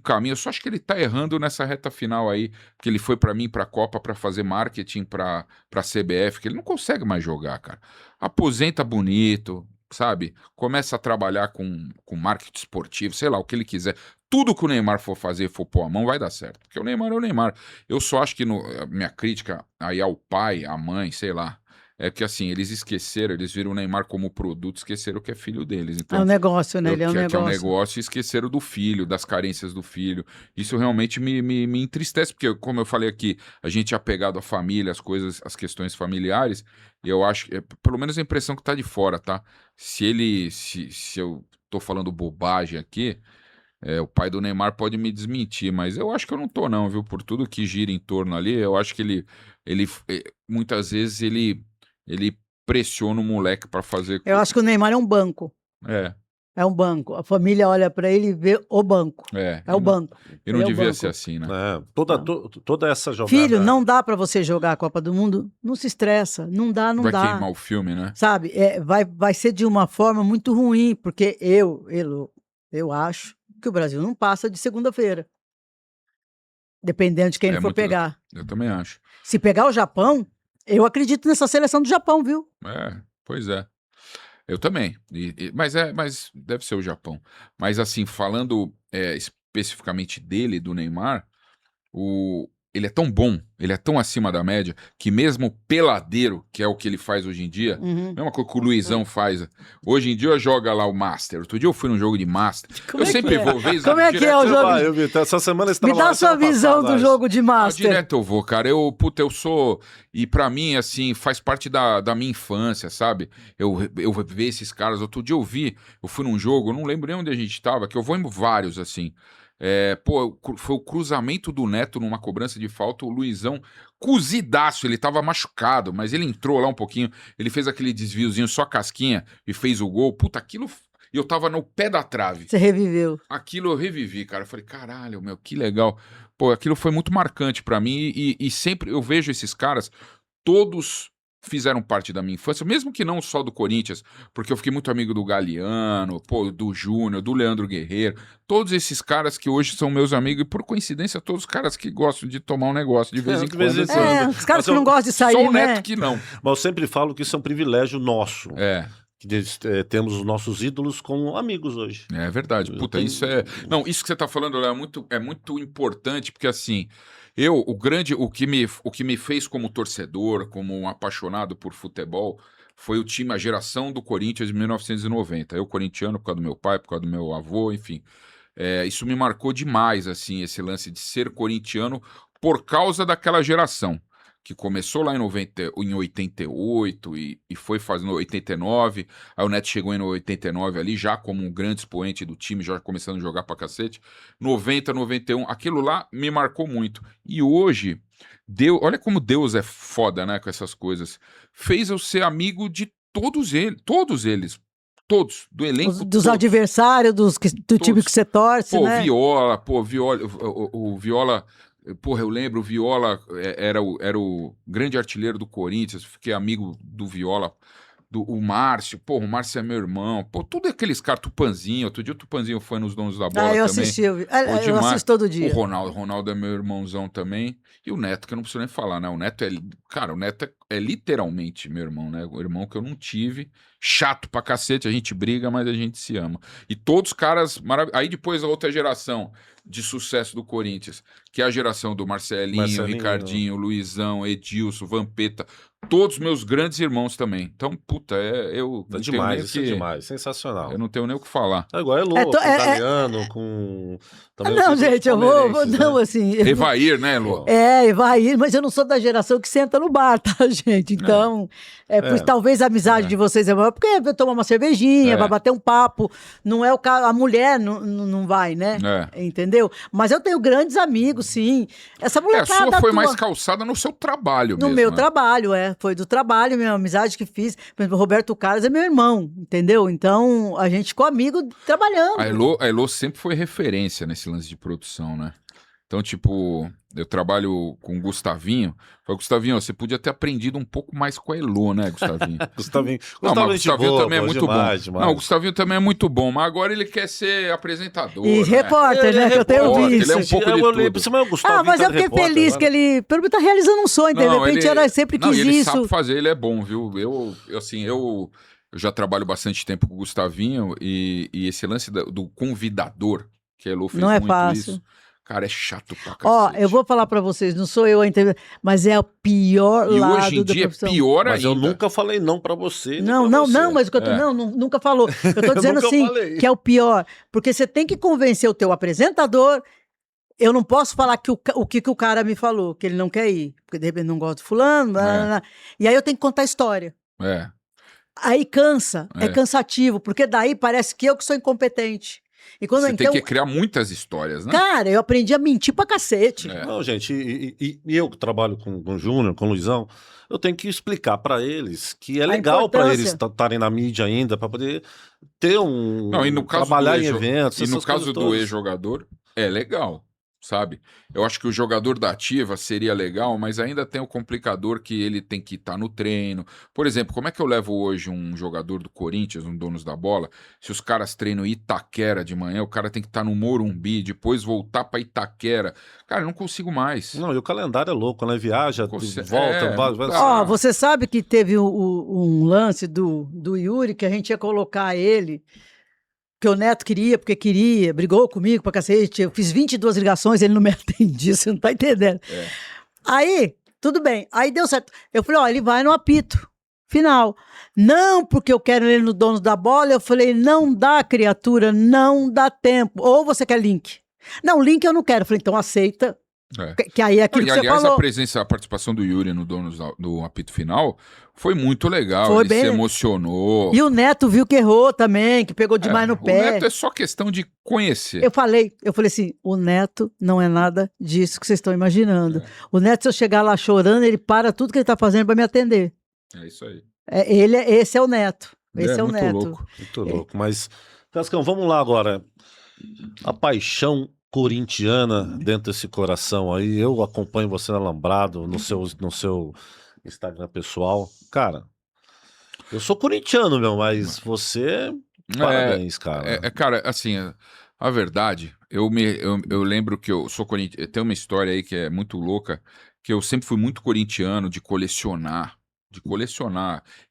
caminho. Eu só acho que ele tá errando nessa reta final aí, que ele foi pra mim pra Copa pra fazer marketing pra CBF, que ele não consegue mais jogar, cara. Aposenta bonito, sabe? Começa a trabalhar com marketing esportivo, sei lá, o que ele quiser. Tudo que o Neymar for fazer, for pôr a mão, vai dar certo. Porque o Neymar é o Neymar. Eu só acho que a minha crítica aí ao pai, à mãe, sei lá, é que assim, eles viram o Neymar como produto, esqueceram que é filho deles. Então, É um negócio, né? Ele é um que é um negócio. negócio e esqueceram do filho, das carências do filho. Isso realmente me entristece, porque, como eu falei aqui, a gente é apegado à família, às coisas, às questões familiares, e eu acho, pelo menos a impressão que tá de fora, tá? Se eu tô falando bobagem aqui, o pai do Neymar pode me desmentir, mas eu acho que eu não tô não, viu? Por tudo que gira em torno ali, eu acho que ele muitas vezes ele pressiona o moleque pra fazer... Eu acho que o Neymar é um banco. É um banco. A família olha pra ele e vê o banco. É o banco. E não Ele é o devia banco. ser assim, né? Toda essa jogada... Filho, não dá pra você jogar a Copa do Mundo, não se estressa. Não dá. Vai queimar o filme, né? Sabe, vai ser de uma forma muito ruim, porque eu acho que o Brasil não passa de segunda-feira. Dependendo de quem ele for pegar. Eu também acho. Se pegar o Japão, eu acredito nessa seleção do Japão, viu? Pois é. Eu também. Mas deve ser o Japão. Mas assim, falando especificamente dele, do Neymar, ele é tão bom, ele é tão acima da média, que mesmo peladeiro, que é o que ele faz hoje em dia, mesma coisa que o Luizão faz, hoje em dia joga lá o Master. Outro dia eu fui num jogo de Master. Como eu é sempre que é? vou, vez Como é que é o Você jogo? vai, eu vi, essa semana você Me tava dá lá, a sua semana visão passada, do acho. jogo de Master. Direto eu vou, cara. Eu sou. E pra mim, assim, faz parte da minha infância, sabe? Eu ver esses caras. Outro dia eu fui num jogo, eu não lembro nem onde a gente tava, que eu vou em vários, assim. Foi o cruzamento do Neto numa cobrança de falta, o Luizão, cozidaço, ele tava machucado, mas ele entrou lá um pouquinho, ele fez aquele desviozinho só casquinha e fez o gol. Puta, aquilo. E eu tava no pé da trave. Você reviveu. Aquilo eu revivi, cara. Eu falei, caralho, meu, que legal. Pô, aquilo foi muito marcante pra mim e sempre eu vejo esses caras, todos fizeram parte da minha infância, mesmo que não só do Corinthians, porque eu fiquei muito amigo do Galeano, pô, do Júnior, do Leandro Guerreiro, todos esses caras que hoje são meus amigos e por coincidência todos os caras que gostam de tomar um negócio de vez em De vez em quando. quando. Os caras Mas que não gostam de Só sair, o né? Neto que não. Mas eu sempre falo que isso é um privilégio nosso. É. Que temos os nossos ídolos como amigos hoje. É verdade. Eu Puta, tenho- isso é. Não, isso que você tá falando, Léo, é muito importante, porque assim, o que me fez como torcedor, como um apaixonado por futebol, foi o time, a geração do Corinthians de 1990. Eu, corintiano, por causa do meu pai, por causa do meu avô, enfim. Isso me marcou demais, assim, esse lance de ser corintiano por causa daquela geração. Que começou lá em 88 e foi fazendo 89. Aí o Neto chegou em 89 ali, já como um grande expoente do time, já começando a jogar pra cacete. 90, 91, aquilo lá me marcou muito. E hoje, Deus, olha como Deus é foda, né, com essas coisas. Fez eu ser amigo de todos eles. Todos, do elenco. Dos todos. adversários, do time que você torce, Pô, né? Viola, o Viola. Porra, eu lembro, o Viola era o grande artilheiro do Corinthians, fiquei amigo do Viola, o Márcio, porra, o Márcio é meu irmão, pô, tudo aqueles caras, Tupanzinho, outro dia o Tupanzinho foi nos Donos da Bola Eu também. assisti, eu Pô, demais. assisto todo O dia. Ronaldo é meu irmãozão também, e o Neto, que eu não preciso nem falar, né, o Neto é literalmente meu irmão, né, o irmão que eu não tive, chato pra cacete, a gente briga, mas a gente se ama. E todos os caras maravilhosos. Aí depois a outra geração de sucesso do Corinthians, que é a geração do Marcelinho, Ricardinho, Luizão, Edilson, Vampeta, todos meus grandes irmãos também. Então, puta, eu É demais, isso é demais, sensacional. Eu não tenho nem o que falar. É igual com italiano, com... Também não, os gente, eu vou... Não, né? assim... Evair, né, Lu? Evair, mas eu não sou da geração que senta no bar, tá, gente? Então, talvez a amizade de vocês é maior, porque eu tomar uma cervejinha, vai bater um papo, não é o cara, a mulher não vai, né? Entendeu? Mas eu tenho grandes amigos, sim. Essa molecada a sua foi mais calçada no seu trabalho mesmo. No meu trabalho, foi do trabalho, minha amizade que fiz. Por exemplo, o Roberto Carlos é meu irmão, entendeu? Então, a gente ficou amigo trabalhando. A Elô sempre foi referência nesse lance de produção, né? Então, tipo, eu trabalho com o Gustavinho. Falei, Gustavinho, você podia ter aprendido um pouco mais com a Elô, né, Gustavinho? Gustavinho Mas o Gustavinho também é muito demais, bom. Demais. Não, o Gustavinho também é muito bom, mas agora ele quer ser apresentador. E repórter, né? Que eu tenho visto. Ele é um pouco de tudo. Mas eu fiquei feliz que ele, pelo menos, tá realizando um sonho. De repente, ela sempre quis ele isso. sabe fazer, ele é bom, viu? Eu já trabalho bastante tempo com o Gustavinho e esse lance do convidador, que a Elô fez não é muito fácil. isso. Cara, é chato pra cacete. Ó, eu vou falar pra vocês, não sou eu a entrevista, mas é o pior lado da profissão. E hoje em dia é pior ainda. Mas eu nunca falei não pra você. Não, mas o que eu tô, nunca falou. Eu tô dizendo assim, que é o pior, porque você tem que convencer o teu apresentador. Eu não posso falar o que o cara me falou, que ele não quer ir, porque de repente não gosta de fulano, e aí eu tenho que contar a história. Aí cansa, é cansativo, porque daí parece que eu que sou incompetente. E quando, você tem que criar muitas histórias, né? Cara, eu aprendi a mentir pra cacete. Não, gente, e eu que trabalho com o Júnior, com o Luizão, eu tenho que explicar pra eles que é legal pra eles estarem na mídia ainda, pra poder ter trabalhar em eventos. E no caso do ex-jogador, é legal. Sabe? Eu acho que o jogador da ativa seria legal, mas ainda tem o complicador que ele tem que estar no treino. Por exemplo, como é que eu levo hoje um jogador do Corinthians, um Donos da Bola, se os caras treinam em Itaquera de manhã, o cara tem que estar no Morumbi, depois voltar pra Itaquera. Cara, eu não consigo mais. Não, e o calendário é louco, né? Viaja, volta, vai. Ó, você sabe que teve um lance do Yuri, que a gente ia colocar ele porque o Neto queria, porque queria, brigou comigo pra cacete, eu fiz 22 ligações, ele não me atendia, você não tá entendendo. Aí, tudo bem, aí deu certo. Eu falei, ó, ele vai no apito final. Não, porque eu quero ele no dono da bola, eu falei, não dá, criatura, não dá tempo. Ou você quer link? Não, link eu não quero. Eu falei, então aceita, que aí é aquilo que você aliás, falou. a participação do Yuri no Donos do apito final foi muito legal. Foi Ele bem se legal. emocionou. E o Neto viu que errou também, que pegou demais no O pé. Neto é só questão de conhecer. Eu falei assim, o Neto não é nada disso que vocês estão imaginando. O Neto, se eu chegar lá chorando, ele para tudo que ele tá fazendo para me atender. É isso aí. Esse é o Neto. Esse é o muito Neto. louco. Muito louco. Mas, Cascão, vamos lá agora. A paixão corintiana dentro desse coração aí. Eu acompanho você na Alambrado, no seu Instagram pessoal. Cara, eu sou corintiano, meu, mas você... Parabéns, cara. Cara, assim, a verdade, eu lembro que eu sou corintiano. Tem uma história aí que é muito louca, que eu sempre fui muito corintiano de colecionar.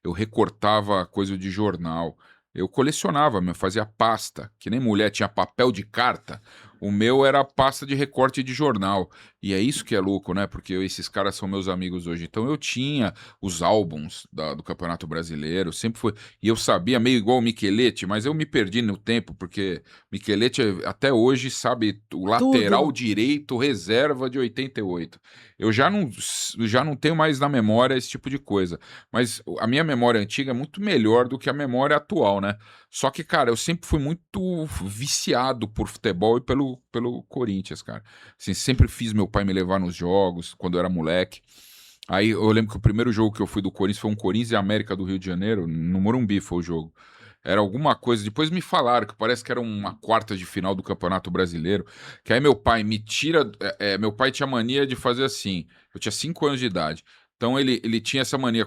Eu recortava coisa de jornal. Eu colecionava, fazia pasta, que nem mulher tinha papel de carta. O meu era pasta de recorte de jornal. E é isso que é louco, né? Porque esses caras são meus amigos hoje. Então eu tinha os álbuns do Campeonato Brasileiro, sempre foi. E eu sabia, meio igual o Micheletti, mas eu me perdi no tempo, porque Micheletti até hoje sabe o lateral direito reserva de 88. Eu já não tenho mais na memória esse tipo de coisa. Mas a minha memória antiga é muito melhor do que a memória atual, né? Só que, cara, eu sempre fui muito viciado por futebol e pelo Corinthians, cara. Assim, sempre fiz meu pai me levar nos jogos, quando eu era moleque. Aí eu lembro que o primeiro jogo que eu fui do Corinthians foi um Corinthians e América do Rio de Janeiro, no Morumbi foi o jogo. Era alguma coisa, depois me falaram que parece que era uma quarta de final do Campeonato Brasileiro, que aí meu pai me tira... meu pai tinha mania de fazer assim, eu tinha 5 anos de idade, então ele tinha essa mania...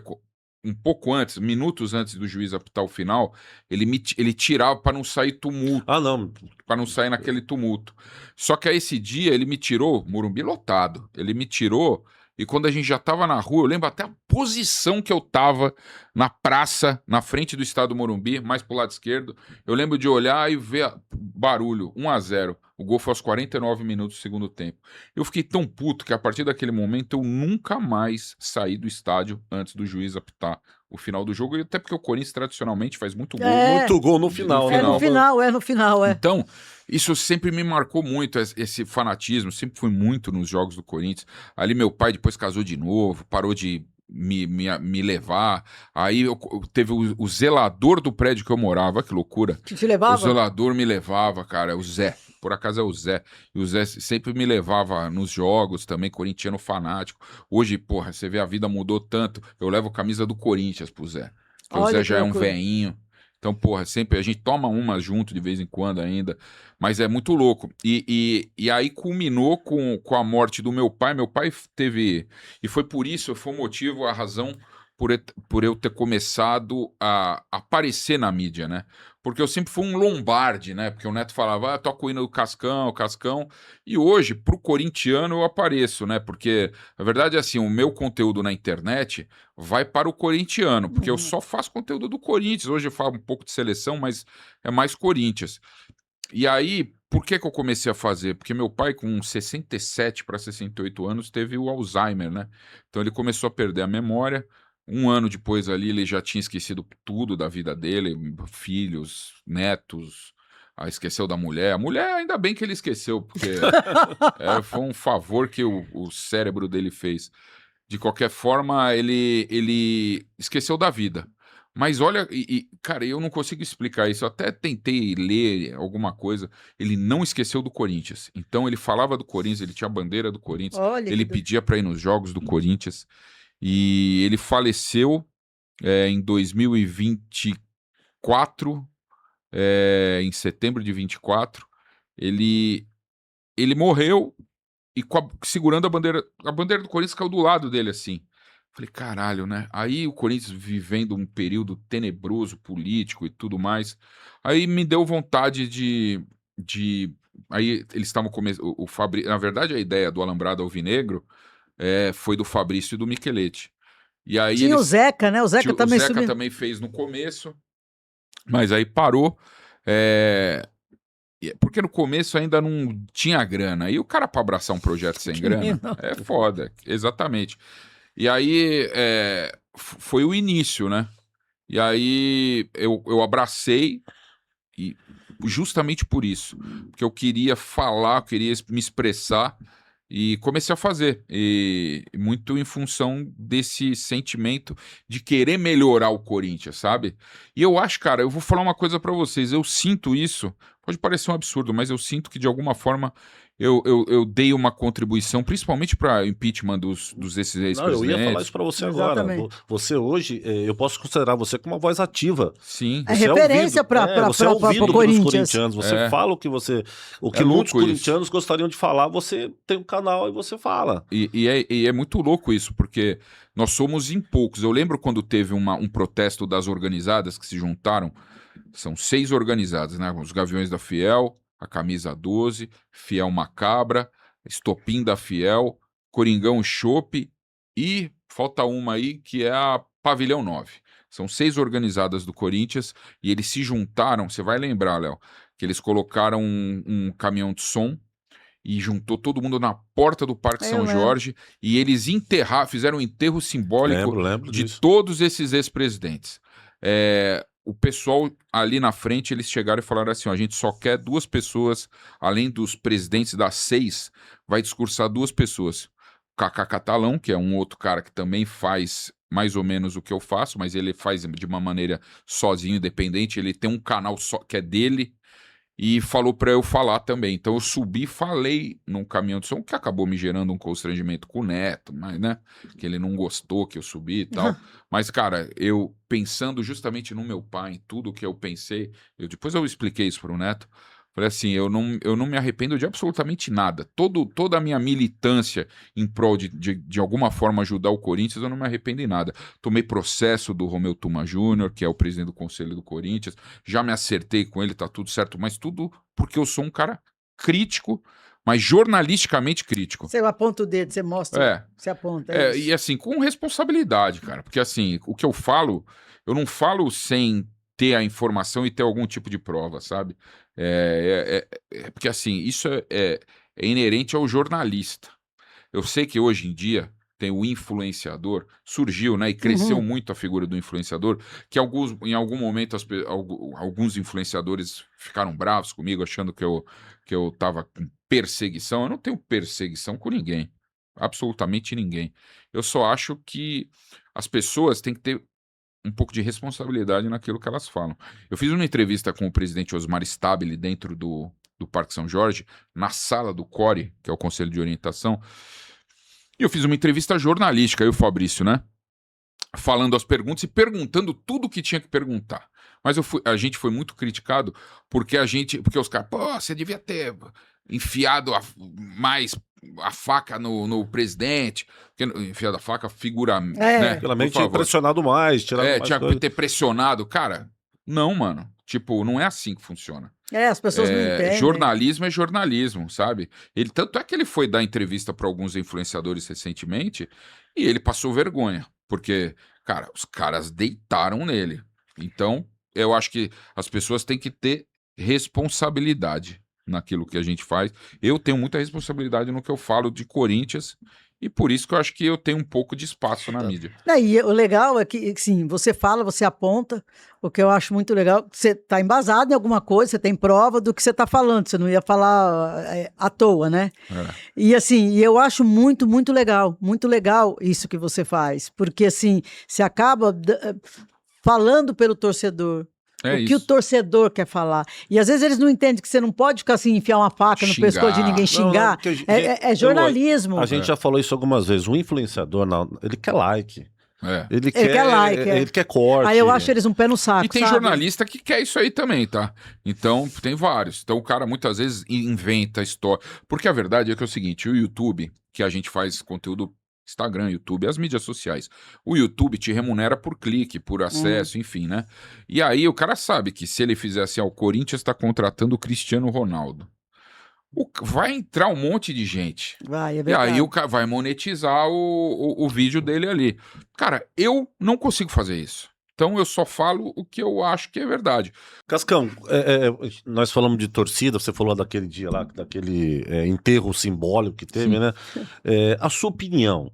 Um pouco antes, minutos antes do juiz apitar o final, ele tirava para não sair tumulto. Ah, não. Para não sair naquele tumulto. Só que aí esse dia ele me tirou, Morumbi lotado. Ele me tirou e quando a gente já tava na rua, eu lembro até a posição que eu tava na praça, na frente do estádio do Morumbi, mais pro lado esquerdo. Eu lembro de olhar e ver barulho, 1-0. O gol foi aos 49 minutos do segundo tempo. Eu fiquei tão puto que a partir daquele momento eu nunca mais saí do estádio antes do juiz apitar o final do jogo, e até porque o Corinthians tradicionalmente faz muito gol. Muito gol no final. É no final. Então, isso sempre me marcou muito, esse fanatismo, sempre fui muito nos jogos do Corinthians. Ali meu pai depois casou de novo, parou de me levar. Aí teve o zelador do prédio que eu morava, que loucura. Que te levava? O zelador me levava, cara, o Zé. Por acaso é o Zé. E o Zé sempre me levava nos jogos também, corintiano fanático. Hoje, porra, você vê, a vida mudou tanto. Eu levo camisa do Corinthians pro Zé. Porque o Zé já é um veinho. Então, porra, sempre a gente toma uma junto de vez em quando ainda. Mas é muito louco. E aí culminou com a morte do meu pai. Meu pai teve... E foi por isso, foi o motivo, a razão por eu ter começado a aparecer na mídia, né? Porque eu sempre fui um Lombardi, né? Porque o Neto falava, toca o hino do Cascão. E hoje, pro corintiano, eu apareço, né? Porque, a verdade é assim, o meu conteúdo na internet vai para o corintiano, porque eu só faço conteúdo do Corinthians. Hoje eu falo um pouco de seleção, mas é mais Corinthians. E aí, por que eu comecei a fazer? Porque meu pai, com 67 para 68 anos, teve o Alzheimer, né? Então ele começou a perder a memória. Um ano depois ali, ele já tinha esquecido tudo da vida dele, filhos, netos, esqueceu da mulher. A mulher, ainda bem que ele esqueceu, porque foi um favor que o cérebro dele fez. De qualquer forma, ele esqueceu da vida. Mas olha, cara, eu não consigo explicar isso. Eu até tentei ler alguma coisa. Ele não esqueceu do Corinthians. Então ele falava do Corinthians, ele tinha a bandeira do Corinthians. Olha, ele pedia para ir nos jogos do Corinthians. E ele faleceu em 2024, em setembro de 24. Ele morreu e segurando a bandeira do Corinthians caiu do lado dele assim. Falei, caralho, né? Aí o Corinthians vivendo um período tenebroso, político e tudo mais. Aí me deu vontade de... Aí eles estavam começando... Na verdade, a ideia do Alambrado Alvinegro foi do Fabrício e do Micheletti. E aí tinha o Zeca, né? O Zeca também também fez no começo, mas aí parou. Porque no começo ainda não tinha grana. E o cara, para abraçar um projeto sem grana, é foda. Exatamente. E aí, foi o início, né? E aí, eu abracei, e justamente por isso. Porque eu queria falar, eu queria me expressar, e comecei a fazer. E muito em função desse sentimento de querer melhorar o Corinthians, sabe? E eu acho, cara, eu vou falar uma coisa pra vocês. Eu sinto isso, pode parecer um absurdo, mas eu sinto que de alguma forma eu dei uma contribuição, principalmente para impeachment dos esses Não, eu ex-presidentes. ia falar isso pra você agora. Exatamente. Você hoje, eu posso considerar você como uma voz ativa. Sim. É referência para você é ouvido o pelos Corinthians. corintianos. Você fala o que você, o que É muitos louco corintianos gostariam de falar. Você tem um canal e você fala. E é muito louco isso, porque nós somos em poucos. Eu lembro quando teve um protesto das organizadas que se juntaram. São 6 organizadas, né? Os Gaviões da Fiel, a Camisa 12, Fiel Macabra, Estopim da Fiel, Coringão Chopp e falta uma aí que é a Pavilhão 9. São 6 organizadas do Corinthians e eles se juntaram. Você vai lembrar, Léo, que eles colocaram um caminhão de som e juntou todo mundo na porta do Parque São Jorge e eles fizeram um enterro simbólico Lembro de disso. todos esses ex-presidentes. O pessoal ali na frente, eles chegaram e falaram assim, ó, a gente só quer 2 pessoas, além dos presidentes das 6, vai discursar 2 pessoas. Cacá Catalão, que é um outro cara que também faz mais ou menos o que eu faço, mas ele faz de uma maneira sozinho, independente, ele tem um canal só que é dele, e falou para eu falar também. Então eu subi e falei num caminhão de som, que acabou me gerando um constrangimento com o Neto, mas, né, que ele não gostou que eu subi e tal. Mas, cara, eu pensando justamente no meu pai, em tudo que eu pensei, depois eu expliquei isso pro Neto, falei assim, eu não me arrependo de absolutamente nada. Toda a minha militância em prol de alguma forma ajudar o Corinthians, eu não me arrependo em nada. Tomei processo do Romeu Tuma Júnior, que é o presidente do Conselho do Corinthians, já me acertei com ele, tá tudo certo, mas tudo porque eu sou um cara crítico, mas jornalisticamente crítico. Você aponta o dedo, você mostra, você aponta. E assim, com responsabilidade, cara, porque assim, o que eu falo, eu não falo sem ter a informação e ter algum tipo de prova, sabe? Porque assim, isso é inerente ao jornalista. Eu sei que hoje em dia tem o influenciador, surgiu, né, e cresceu muito a figura do influenciador, que em algum momento alguns influenciadores ficaram bravos comigo, achando que eu tava com perseguição. Eu não tenho perseguição com ninguém, absolutamente ninguém. Eu só acho que as pessoas têm que ter um pouco de responsabilidade naquilo que elas falam. Eu fiz uma entrevista com o presidente Osmar Stabile dentro do Parque São Jorge, na sala do CORE, que é o Conselho de Orientação, e eu fiz uma entrevista jornalística, eu e o Fabrício, né? Falando as perguntas e perguntando tudo o que tinha que perguntar. Mas a gente foi muito criticado porque os caras, pô, você devia ter enfiado mais a faca no presidente, enfiado a faca, figura, né? Realmente tinha pressionado mais, tirado mais tinha coisa. que ter pressionado. Cara, não, mano. Tipo, não é assim que funciona. As pessoas não entendem. Jornalismo é jornalismo, sabe? Tanto é que ele foi dar entrevista para alguns influenciadores recentemente e ele passou vergonha, porque, cara, os caras deitaram nele. Então, eu acho que as pessoas têm que ter responsabilidade naquilo que a gente faz. Eu tenho muita responsabilidade no que eu falo de Corinthians e por isso que eu acho que eu tenho um pouco de espaço na mídia. E o legal é que, sim, você fala, você aponta, o que eu acho muito legal, você está embasado em alguma coisa, você tem prova do que você está falando, você não ia falar à toa, né? E assim, eu acho muito, muito legal isso que você faz, porque assim, você acaba falando pelo torcedor. Que o torcedor quer falar. E às vezes eles não entendem que você não pode ficar assim, enfiar uma faca no pescoço de ninguém, xingar. É jornalismo. A gente já falou isso algumas vezes. O influenciador, ele quer like. Ele quer like. Ele quer corte. Aí eu acho eles um pé no saco. E tem jornalista que quer isso aí também, tá? Então, tem vários. Então, o cara muitas vezes inventa história. Porque a verdade é que é o seguinte: o YouTube, que a gente faz conteúdo. Instagram, YouTube, as mídias sociais. O YouTube te remunera por clique, por acesso, enfim, né? E aí o cara sabe que se ele fizer assim, o Corinthians está contratando o Cristiano Ronaldo. Vai entrar um monte de gente. Vai, é E verdade. aí o cara vai monetizar o vídeo dele ali. Cara, eu não consigo fazer isso. Então eu só falo o que eu acho que é verdade. Cascão, nós falamos de torcida, você falou daquele dia lá, daquele enterro simbólico que teve, né? A sua opinião,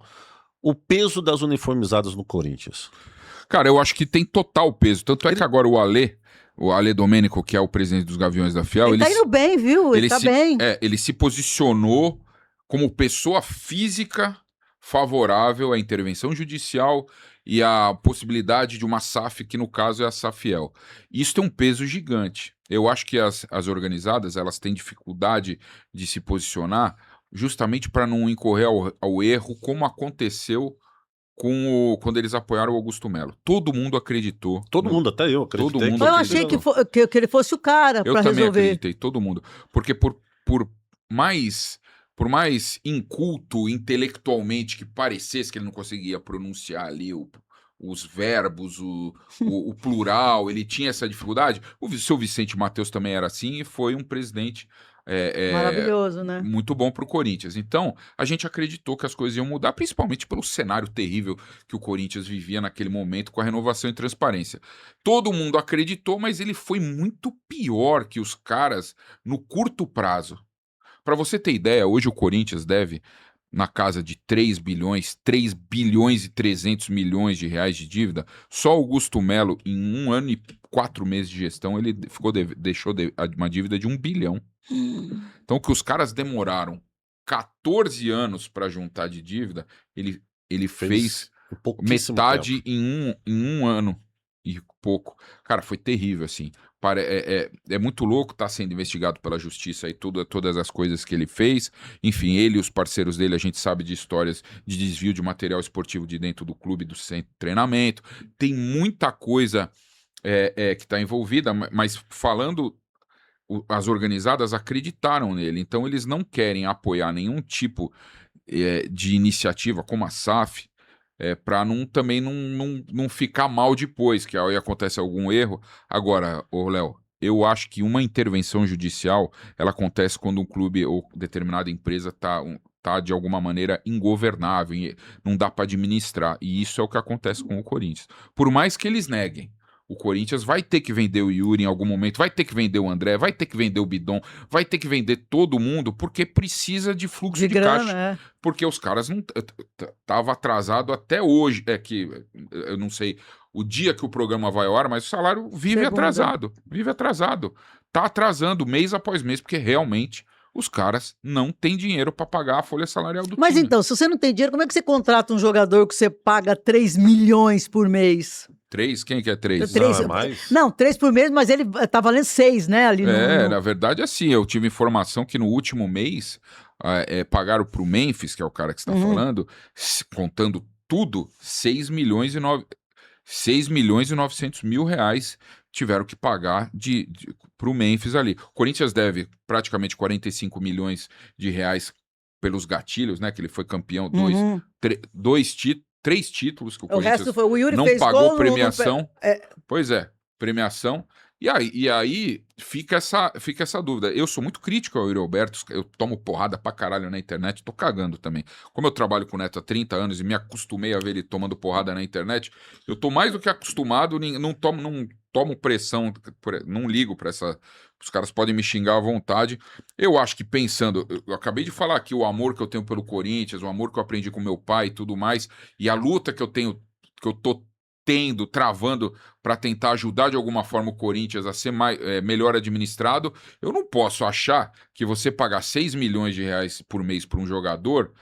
o peso das uniformizadas no Corinthians? Cara, eu acho que tem total peso. Tanto é que agora o Ale Domênico, que é o presidente dos Gaviões da Fiel, Ele tá indo bem, viu? Ele tá bem. Ele se posicionou como pessoa física favorável à intervenção judicial e à possibilidade de uma SAF, que no caso é a Safiel. Isso tem um peso gigante. Eu acho que as organizadas, elas têm dificuldade de se posicionar justamente para não incorrer ao erro, como aconteceu quando eles apoiaram o Augusto Melo. Todo mundo acreditou. Todo mundo, até eu acreditei. Todo mundo Eu achei que ele fosse o cara Eu para também resolver. acreditei, todo mundo. Porque por mais inculto intelectualmente que parecesse que ele não conseguia pronunciar ali os verbos, o plural, ele tinha essa dificuldade. O seu Vicente Matheus também era assim e foi um presidente Maravilhoso, né? muito bom para o Corinthians. Então, a gente acreditou que as coisas iam mudar, principalmente pelo cenário terrível que o Corinthians vivia naquele momento com a renovação e transparência. Todo mundo acreditou, mas ele foi muito pior que os caras no curto prazo. Para você ter ideia, hoje o Corinthians deve na casa de 3 bilhões e 300 milhões de reais de dívida. Só Augusto Melo, em 1 ano e 4 meses de gestão, ele deixou uma dívida de 1 bilhão. Então, que os caras demoraram 14 anos para juntar de dívida, ele fez metade em um ano e pouco. Cara, foi terrível, assim. É muito louco, tá sendo investigado pela justiça aí, todas as coisas que ele fez. Enfim, ele e os parceiros dele, a gente sabe de histórias de desvio de material esportivo de dentro do clube, do centro de treinamento. Tem muita coisa que está envolvida, mas falando, as organizadas acreditaram nele, então eles não querem apoiar nenhum tipo de iniciativa como a SAF, para também não ficar mal depois, que aí acontece algum erro. Agora, Léo, eu acho que uma intervenção judicial, ela acontece quando um clube ou determinada empresa tá de alguma maneira ingovernável, não dá para administrar, e isso é o que acontece com o Corinthians. Por mais que eles neguem, o Corinthians vai ter que vender o Yuri em algum momento, vai ter que vender o André, vai ter que vender o Bidon, vai ter que vender todo mundo, porque precisa de fluxo de grana, caixa. Porque os caras não tava atrasado até hoje, que eu não sei o dia que o programa vai ao ar, mas o salário vive atrasado. Tá atrasando mês após mês, porque realmente os caras não têm dinheiro para pagar a folha salarial do time. Mas então, se você não tem dinheiro, como é que você contrata um jogador que você paga 3 milhões por mês? 3? Quem que é 3? Não, é mais? Não, 3 por mês, mas ele tá valendo 6, né? Ali na verdade, assim, eu tive informação que no último mês pagaram pro Memphis, que é o cara que você está falando, contando tudo, 6 milhões e 900 mil reais tiveram que pagar pro Memphis ali. O Corinthians deve praticamente 45 milhões de reais pelos gatilhos, né? Que ele foi campeão, 3 títulos que o Corinthians resto foi, o Yuri não fez pagou gol, premiação. Pois é, premiação. E aí fica essa dúvida. Eu sou muito crítico ao Yuri Alberto, eu tomo porrada pra caralho na internet, tô cagando também. Como eu trabalho com o Neto há 30 anos e me acostumei a ver ele tomando porrada na internet, eu tô mais do que acostumado, não tomo pressão, não ligo pra essa... Os caras podem me xingar à vontade. Eu acho que pensando... Eu acabei de falar aqui o amor que eu tenho pelo Corinthians, o amor que eu aprendi com meu pai e tudo mais, e a luta que eu tô travando para tentar ajudar de alguma forma o Corinthians a ser melhor administrado. Eu não posso achar que você pagar 6 milhões de reais por mês para um jogador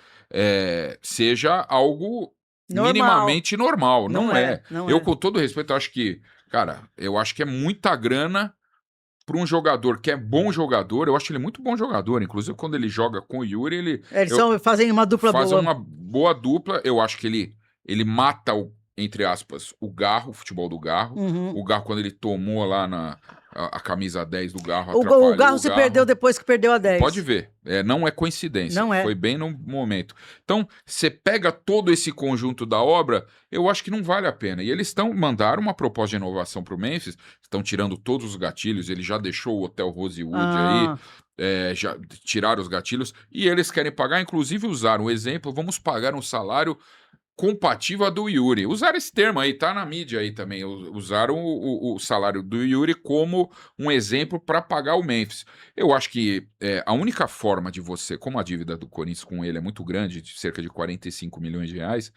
seja algo minimamente normal. Não é. Eu, com todo respeito, acho que, cara, é muita grana para um jogador que é bom jogador. Eu acho ele muito bom jogador. Inclusive, quando ele joga com o Yuri, fazem uma dupla boa. Fazem uma boa dupla. Eu acho que ele mata entre aspas, o futebol do Garro. O Garro, quando ele tomou lá a camisa 10 do Garro, o Garro se perdeu depois que perdeu a 10. Pode ver, não é coincidência. Não é. Foi bem no momento. Então, você pega todo esse conjunto da obra, eu acho que não vale a pena. E eles mandaram uma proposta de inovação para o Memphis, estão tirando todos os gatilhos, ele já deixou o Hotel Rosewood aí, já tiraram os gatilhos, e eles querem pagar, inclusive usaram o exemplo, vamos pagar um salário compatível à do Yuri. Usaram esse termo aí, tá na mídia aí também. Usaram o salário do Yuri como um exemplo para pagar o Memphis. Eu acho que a única forma de você, como a dívida do Corinthians com ele é muito grande, de cerca de 45 milhões de reais,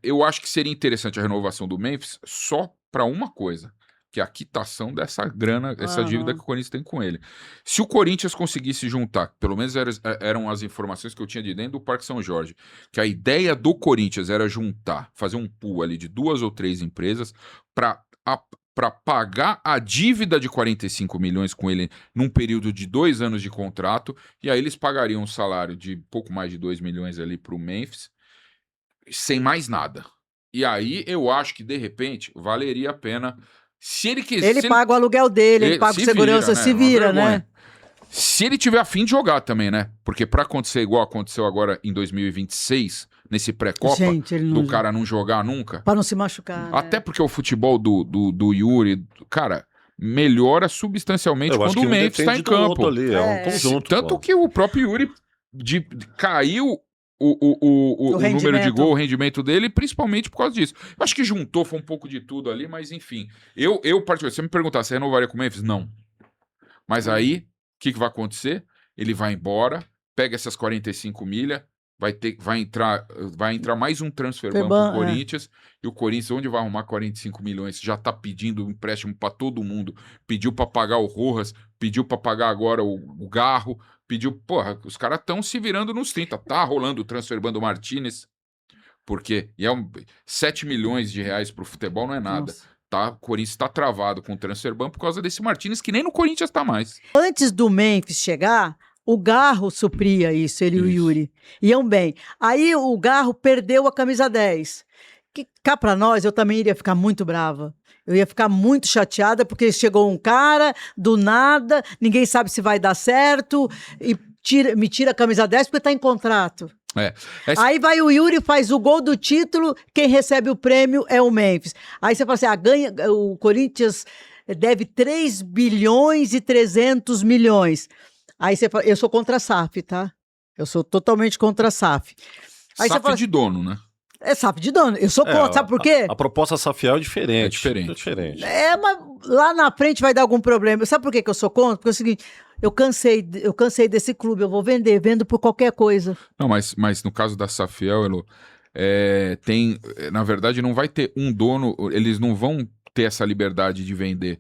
eu acho que seria interessante a renovação do Memphis só para uma coisa, que é a quitação dessa grana, essa dívida que o Corinthians tem com ele. Se o Corinthians conseguisse juntar, pelo menos eram as informações que eu tinha de dentro do Parque São Jorge, que a ideia do Corinthians era juntar, fazer um pool ali de 2 ou 3 empresas para pagar a dívida de 45 milhões com ele num período de 2 anos de contrato, e aí eles pagariam um salário de pouco mais de 2 milhões ali para o Memphis, sem mais nada. E aí eu acho que, de repente, valeria a pena. Se ele quiser. Ele paga o aluguel dele, ele paga o segurança, se vira, né? Se ele tiver a fim de jogar também, né? Porque pra acontecer igual aconteceu agora em 2026, nesse pré-copa, do cara não jogar nunca. Pra não se machucar. Até porque o futebol do Yuri, cara, melhora substancialmente quando o Memphis tá em campo. Ali, é um conjunto. Tanto que o próprio Yuri caiu o número de gol, o rendimento dele, principalmente por causa disso. Eu acho que juntou, foi um pouco de tudo ali, mas enfim. Eu particularmente, se você me perguntar se renovaria com o Memphis, não. Mas aí, o que vai acontecer? Ele vai embora, pega essas 45 milhas, vai entrar mais um transfer ban pro Corinthians, e o Corinthians, onde vai arrumar 45 milhões? Já tá pedindo um empréstimo para todo mundo, pediu para pagar o Rojas, pediu para pagar agora o Garro, pediu, porra, os caras estão se virando nos 30, tá rolando o transfer ban do Martinez, porque 7 milhões de reais pro futebol não é nada. Tá, o Corinthians tá travado com o transfer ban por causa desse Martinez, que nem no Corinthians tá mais. Antes do Memphis chegar, o Garro supria isso, ele e o Yuri. Iam bem. Aí o Garro perdeu a camisa 10. Que cá pra nós, eu também iria ficar muito brava. Eu ia ficar muito chateada, porque chegou um cara, do nada, ninguém sabe se vai dar certo, e me tira a camisa 10 porque tá em contrato. Aí vai o Yuri, faz o gol do título, quem recebe o prêmio é o Memphis. Aí você fala assim, o Corinthians deve 3 bilhões e 300 milhões. Aí você fala, eu sou contra a SAF, tá? Eu sou totalmente contra a SAF. Aí SAF fala, de dono, né? É SAF de dono. Eu sou contra, sabe por quê? A proposta safiel é diferente. Mas lá na frente vai dar algum problema. Sabe por que eu sou contra? Porque é o seguinte, eu cansei desse clube, eu vou vendo por qualquer coisa. Não, mas no caso da Safiel, Elo, na verdade, não vai ter um dono, eles não vão ter essa liberdade de vender.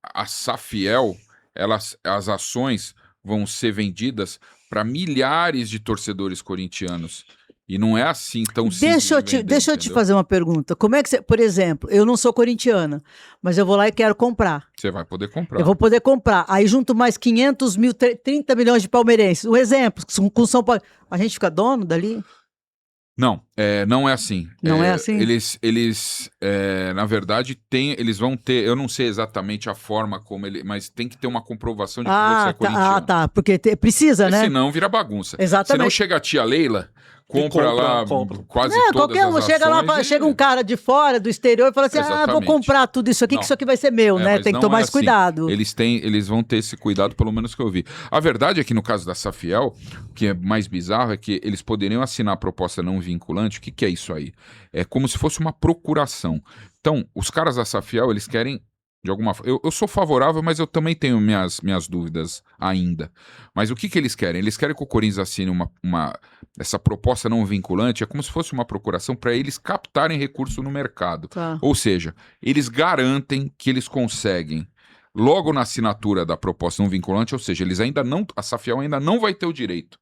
A Safiel, as ações vão ser vendidas para milhares de torcedores corintianos. E não é assim tão simples. Deixa eu te fazer uma pergunta. Como é que você, por exemplo, eu não sou corintiana, mas eu vou lá e quero comprar. Você vai poder comprar. Eu vou poder comprar. Aí junto mais 500 mil, 30 milhões de palmeirenses. Um exemplo, com São Paulo. A gente fica dono dali? Não, não é assim. Não é assim? Eles na verdade, eles vão ter, eu não sei exatamente a forma como mas tem que ter uma comprovação de que você é corintiano. Tá, porque precisa, né? Senão vira bagunça. Exatamente. Senão chega a tia Leila, compra lá quase todas qualquer um, as ações. Chega um cara de fora, do exterior, e fala assim, vou comprar tudo isso aqui, que isso aqui vai ser meu, né? Tem que tomar esse cuidado. Eles vão ter esse cuidado, pelo menos que eu vi. A verdade é que no caso da Safiel, o que é mais bizarro é que eles poderiam assinar a proposta não vinculante. O que é isso aí? É como se fosse uma procuração. Então, os caras da Safiel, eles querem de alguma forma. Eu sou favorável, mas eu também tenho minhas dúvidas ainda. Mas o que eles querem? Eles querem que o Corinthians assine essa proposta não vinculante, é como se fosse uma procuração para eles captarem recurso no mercado. Tá. Ou seja, eles garantem que eles conseguem, logo na assinatura da proposta não vinculante, ou seja, a Safiel ainda não vai ter o direito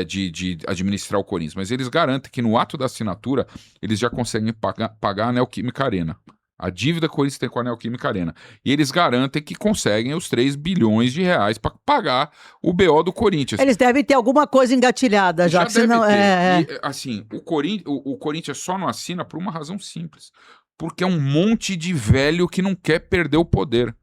de administrar o Corinthians, mas eles garantem que no ato da assinatura eles já conseguem pagar a Neoquímica Arena. A dívida que o Corinthians tem com a Neoquímica Arena. E eles garantem que conseguem os 3 bilhões de reais para pagar o BO do Corinthians. Eles devem ter alguma coisa engatilhada já que senão, E, assim, o Corinthians só não assina por uma razão simples. Porque é um monte de velho que não quer perder o poder.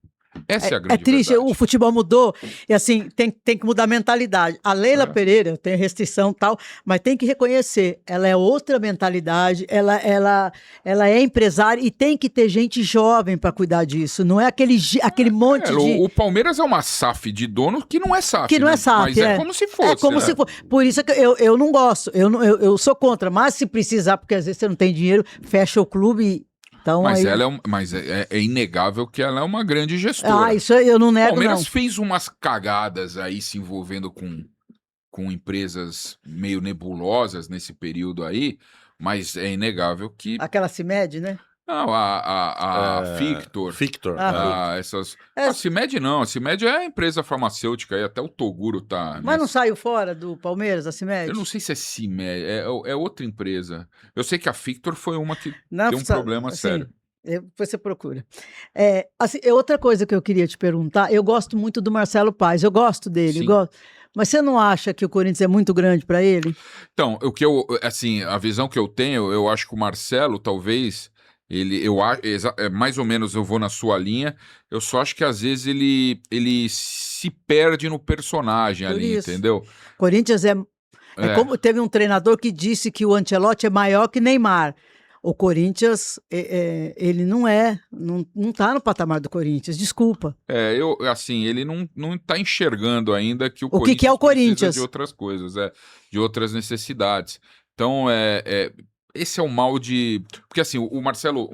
Essa é a É grande triste, verdade. o futebol mudou, e assim, tem que mudar a mentalidade. A Leila Pereira tem restrição e tal, mas tem que reconhecer, ela é outra mentalidade, ela é empresária e tem que ter gente jovem para cuidar disso, não é aquele monte de... O Palmeiras é uma SAF de dono que não é SAF, Que não né? é SAF, Mas é como se fosse. É como né? se fosse. Por isso é que eu não gosto, eu sou contra, mas se precisar, porque às vezes você não tem dinheiro, fecha o clube. Então, Mas aí... ela é inegável que ela é uma grande gestora. Ah, isso eu não O nego, Palmeiras não. fez umas cagadas aí se envolvendo com empresas meio nebulosas nesse período aí, mas é inegável que Aquela CIMED, né? não, a Victor, Victor. Ah, essas. É. A CIMED não, a CIMED é a empresa farmacêutica aí, até o Toguro tá. Mas não nessa. saiu fora do Palmeiras, a CIMED? Eu não sei se é CIMED, é outra empresa. Eu sei que a Victor foi uma que Não, tem um problema sério. Depois você procura. Assim, outra coisa que eu queria te perguntar, eu gosto muito do Marcelo Paes, eu gosto dele, Sim. mas você não acha que o Corinthians é muito grande para ele? Então, assim, a visão que eu tenho, eu acho que o Marcelo, talvez, mais ou menos eu vou na sua linha, eu só acho que às vezes ele se perde no personagem Por ali, isso. entendeu? Corinthians é como teve um treinador que disse que o Ancelotti é maior que Neymar. O Corinthians, ele não tá no patamar do Corinthians, desculpa. Assim, ele não tá enxergando ainda que o O que é o precisa Corinthians? de outras coisas, de outras necessidades. Então, esse é o mal de... Porque, assim, o Marcelo,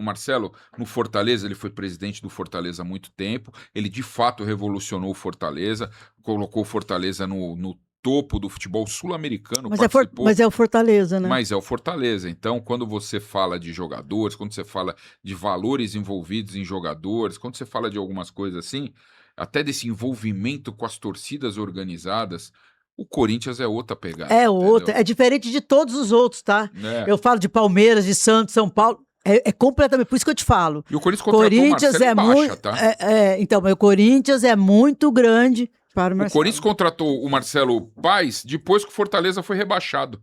no Fortaleza, ele foi presidente do Fortaleza há muito tempo, ele, de fato, revolucionou o Fortaleza, colocou o Fortaleza no topo do futebol sul-americano, participou... Mas é o Fortaleza, né? Mas é o Fortaleza. Então, quando você fala de jogadores, quando você fala de valores envolvidos em jogadores, quando você fala de algumas coisas assim, até desse envolvimento com as torcidas organizadas, o Corinthians é outra pegada. É outra, entendeu? é diferente de todos os outros, tá? É. Eu falo de Palmeiras, de Santos, São Paulo. É completamente, por isso que eu te falo. E o Corinthians contratou o Marcelo em baixa, tá? Então, mas o Corinthians é muito grande para o O Marcelo. Corinthians contratou o Marcelo Paes depois que o Fortaleza foi rebaixado.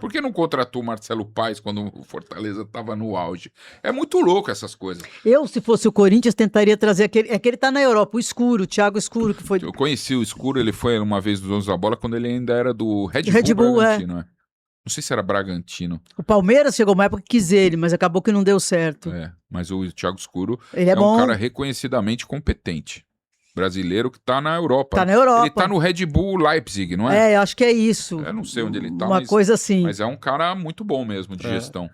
Por que não contratou o Marcelo Paes quando o Fortaleza estava no auge? É muito louco essas coisas. Se fosse o Corinthians, tentaria trazer aquele. É que ele tá na Europa, o Escuro, o Thiago Escuro, que foi. Eu conheci o Escuro, ele foi uma vez dos Donos da Bola quando ele ainda era do Red Bull Bragantino. Não sei se era Bragantino. O Palmeiras chegou uma época que quis ele, mas acabou que não deu certo. Mas o Thiago Escuro Ele é um bom. cara reconhecidamente competente. Brasileiro que tá na Europa. Tá na Europa. Ele tá no Red Bull Leipzig, não é? Eu acho que é isso. Eu não sei onde ele tá, Uma coisa assim. Mas é um cara muito bom mesmo de gestão.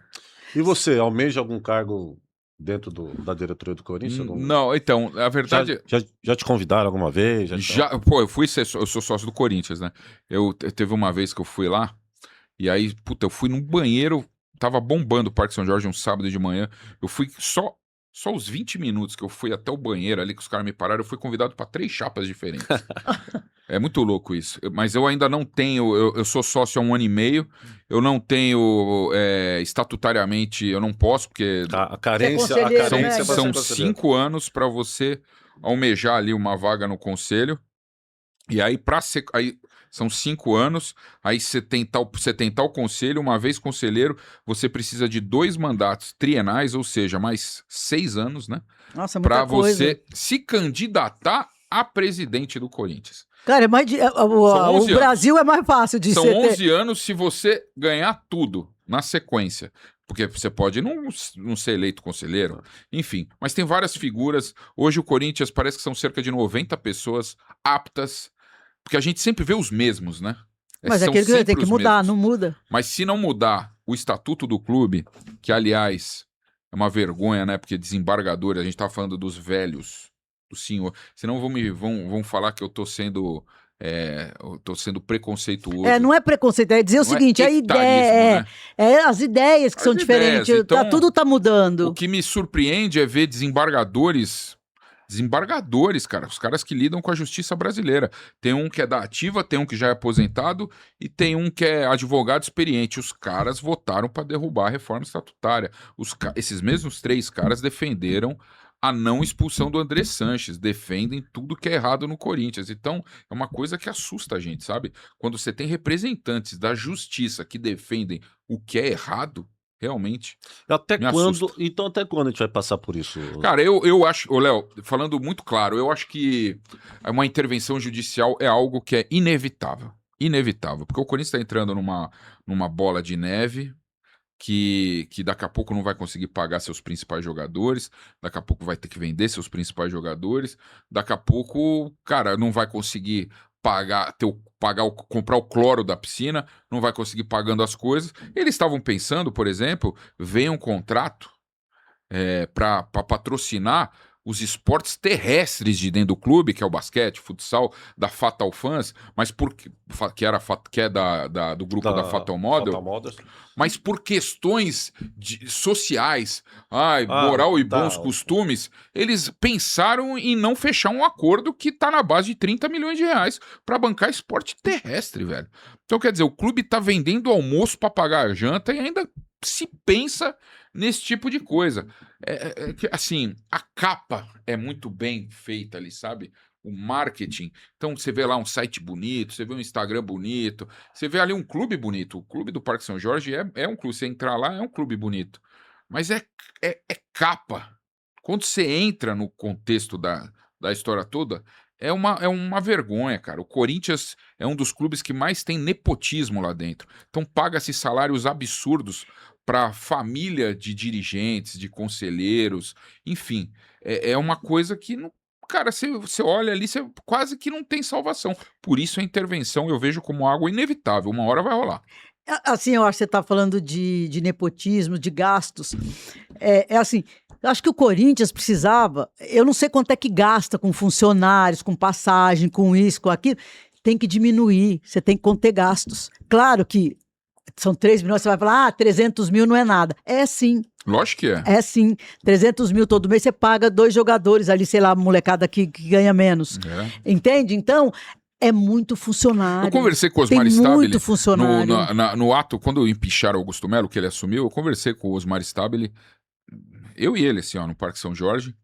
E você, almeja algum cargo dentro da diretoria do Corinthians? Não, então, a verdade... Já te convidaram alguma vez? Eu sou sócio do Corinthians, né? Teve uma vez que eu fui lá, e aí, eu fui num banheiro, tava bombando o Parque São Jorge um sábado de manhã, eu fui só os 20 minutos que eu fui até o banheiro ali, que os caras me pararam, eu fui convidado para 3 chapas diferentes. É muito louco isso. Mas eu ainda não tenho, eu sou sócio há 1 ano e meio, eu não tenho, estatutariamente, eu não posso, porque A carência, são 5 anos para você almejar ali uma vaga no conselho, e aí, são 5 anos, aí você tentar o conselho, uma vez conselheiro, você precisa de 2 mandatos trienais, ou seja, mais 6 anos, né? Nossa, muita pra coisa. você se candidatar a presidente do Corinthians. Cara, o Brasil é mais fácil de São ser. 11 anos se você ganhar tudo na sequência. Porque você pode não ser eleito conselheiro, enfim. Mas tem várias figuras. Hoje o Corinthians parece que são cerca de 90 pessoas aptas, porque a gente sempre vê os mesmos, né? Mas são aquele que sempre tem que os mudar, mesmos. não muda. Mas se não mudar o estatuto do clube, que aliás é uma vergonha, né? Porque desembargador, a gente tá falando dos velhos, do senhor. Senão vão falar que eu tô sendo preconceituoso. Não é preconceito, é dizer o seguinte, a ideia as ideias que são diferentes, então, tudo tá mudando. O que me surpreende é ver desembargadores, cara, os caras que lidam com a justiça brasileira. Tem um que é da ativa, tem um que já é aposentado e tem um que é advogado experiente. Os caras votaram para derrubar a reforma estatutária. Esses mesmos 3 caras defenderam a não expulsão do André Sanches, defendem tudo que é errado no Corinthians. Então, é uma coisa que assusta a gente, sabe? Quando você tem representantes da justiça que defendem o que é errado, realmente Até me quando? assusta. Então, até quando a gente vai passar por isso? Cara, eu acho, ô Léo, falando muito claro, eu acho que uma intervenção judicial é algo que é inevitável. Inevitável. Porque o Corinthians está entrando numa bola de neve que daqui a pouco não vai conseguir pagar seus principais jogadores, daqui a pouco vai ter que vender seus principais jogadores, daqui a pouco, cara, não vai conseguir comprar o cloro da piscina, não vai conseguir pagando as coisas. Eles estavam pensando, por exemplo, vem um contrato para patrocinar os esportes terrestres de dentro do clube, que é o basquete, futsal, da Fatal Fans, mas que é do grupo da Fatal Model, mas por questões sociais, moral e bons costumes, eles pensaram em não fechar um acordo que está na base de 30 milhões de reais para bancar esporte terrestre, velho. Então, quer dizer, o clube está vendendo almoço para pagar a janta e ainda se pensa nesse tipo de coisa. Assim, a capa é muito bem feita ali, sabe? O marketing. Então, você vê lá um site bonito, você vê um Instagram bonito, você vê ali um clube bonito. O clube do Parque São Jorge é um clube. Você entrar lá, é um clube bonito. Mas é capa. Quando você entra no contexto da história toda, é uma vergonha, cara. O Corinthians é um dos clubes que mais tem nepotismo lá dentro. Então, paga-se salários absurdos para família de dirigentes, de conselheiros, enfim. É uma coisa que não. Cara, você olha ali, você quase que não tem salvação. Por isso a intervenção eu vejo como algo inevitável. Uma hora vai rolar. Assim, eu acho que você está falando de nepotismo, de gastos. Assim, eu acho que o Corinthians precisava, eu não sei quanto é que gasta com funcionários, com passagem, com isso, com aquilo, tem que diminuir, você tem que conter gastos. Claro que são 3 milhões, você vai falar, 300 mil não é nada. É sim. Lógico que é. É sim. 300 mil todo mês, você paga 2 jogadores ali, sei lá, molecada que ganha menos. Entende? Então, é muito funcionário. Eu conversei com o Osmar Stabile. Muito funcionário. No ato, quando empicharam o Augusto Melo, que ele assumiu, eu conversei com o Osmar Stabile, eu e ele, assim, no Parque São Jorge.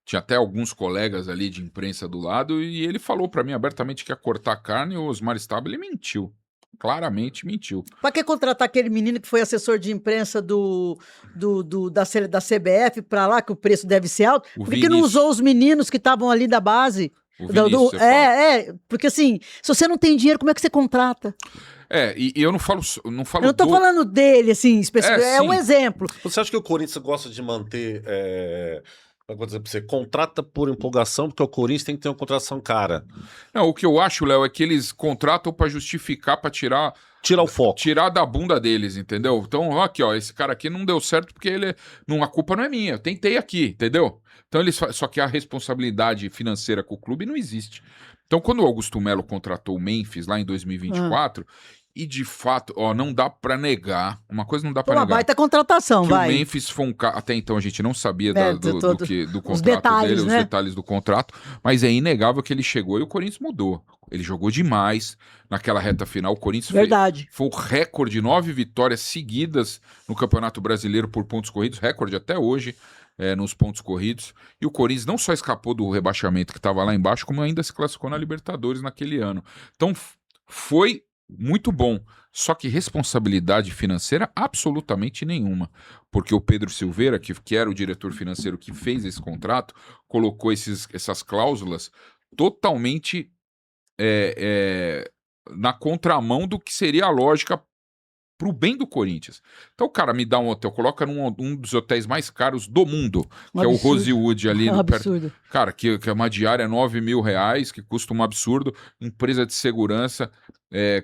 Tinha até alguns colegas ali de imprensa do lado, e ele falou para mim abertamente que ia cortar a carne, e o Osmar Stabile mentiu. Claramente mentiu. Para que contratar aquele menino que foi assessor de imprensa da CBF para lá, que o preço deve ser alto? Por que não usou os meninos que estavam ali da base? O Vinícius, porque assim, se você não tem dinheiro, como é que você contrata? E eu não falo. Eu não tô falando dele, assim, específico. É um exemplo. Você acha que o Corinthians gosta de manter. Vou dizer pra você, contrata por empolgação, porque o Corinthians tem que ter uma contratação cara. Não, o que eu acho, Léo, é que eles contratam para justificar, para tirar o foco. Tirar da bunda deles, entendeu? Então, aqui, ó, esse cara aqui não deu certo porque a culpa não é minha, eu tentei aqui, entendeu? Então, só que a responsabilidade financeira com o clube não existe. Então, quando o Augusto Melo contratou o Memphis lá em 2024, e de fato, não dá pra negar, uma coisa não dá pra negar. Uma baita contratação, vai. O Memphis foi um cara, até então a gente não sabia do contrato detalhes, dele, né? os detalhes do contrato, mas é inegável que ele chegou e o Corinthians mudou. Ele jogou demais naquela reta final. O Corinthians foi o recorde de 9 vitórias seguidas no Campeonato Brasileiro por pontos corridos, recorde até hoje nos pontos corridos. E o Corinthians não só escapou do rebaixamento que estava lá embaixo, como ainda se classificou na Libertadores naquele ano. Então foi muito bom, só que responsabilidade financeira absolutamente nenhuma, porque o Pedro Silveira, que era o diretor financeiro que fez esse contrato, colocou essas cláusulas totalmente na contramão do que seria a lógica para o bem do Corinthians. Então o cara me dá um hotel, coloca um dos hotéis mais caros do mundo, que é o Rosewood ali. Absurdo. Cara, que é uma diária R$9 mil, que custa um absurdo, empresa de segurança,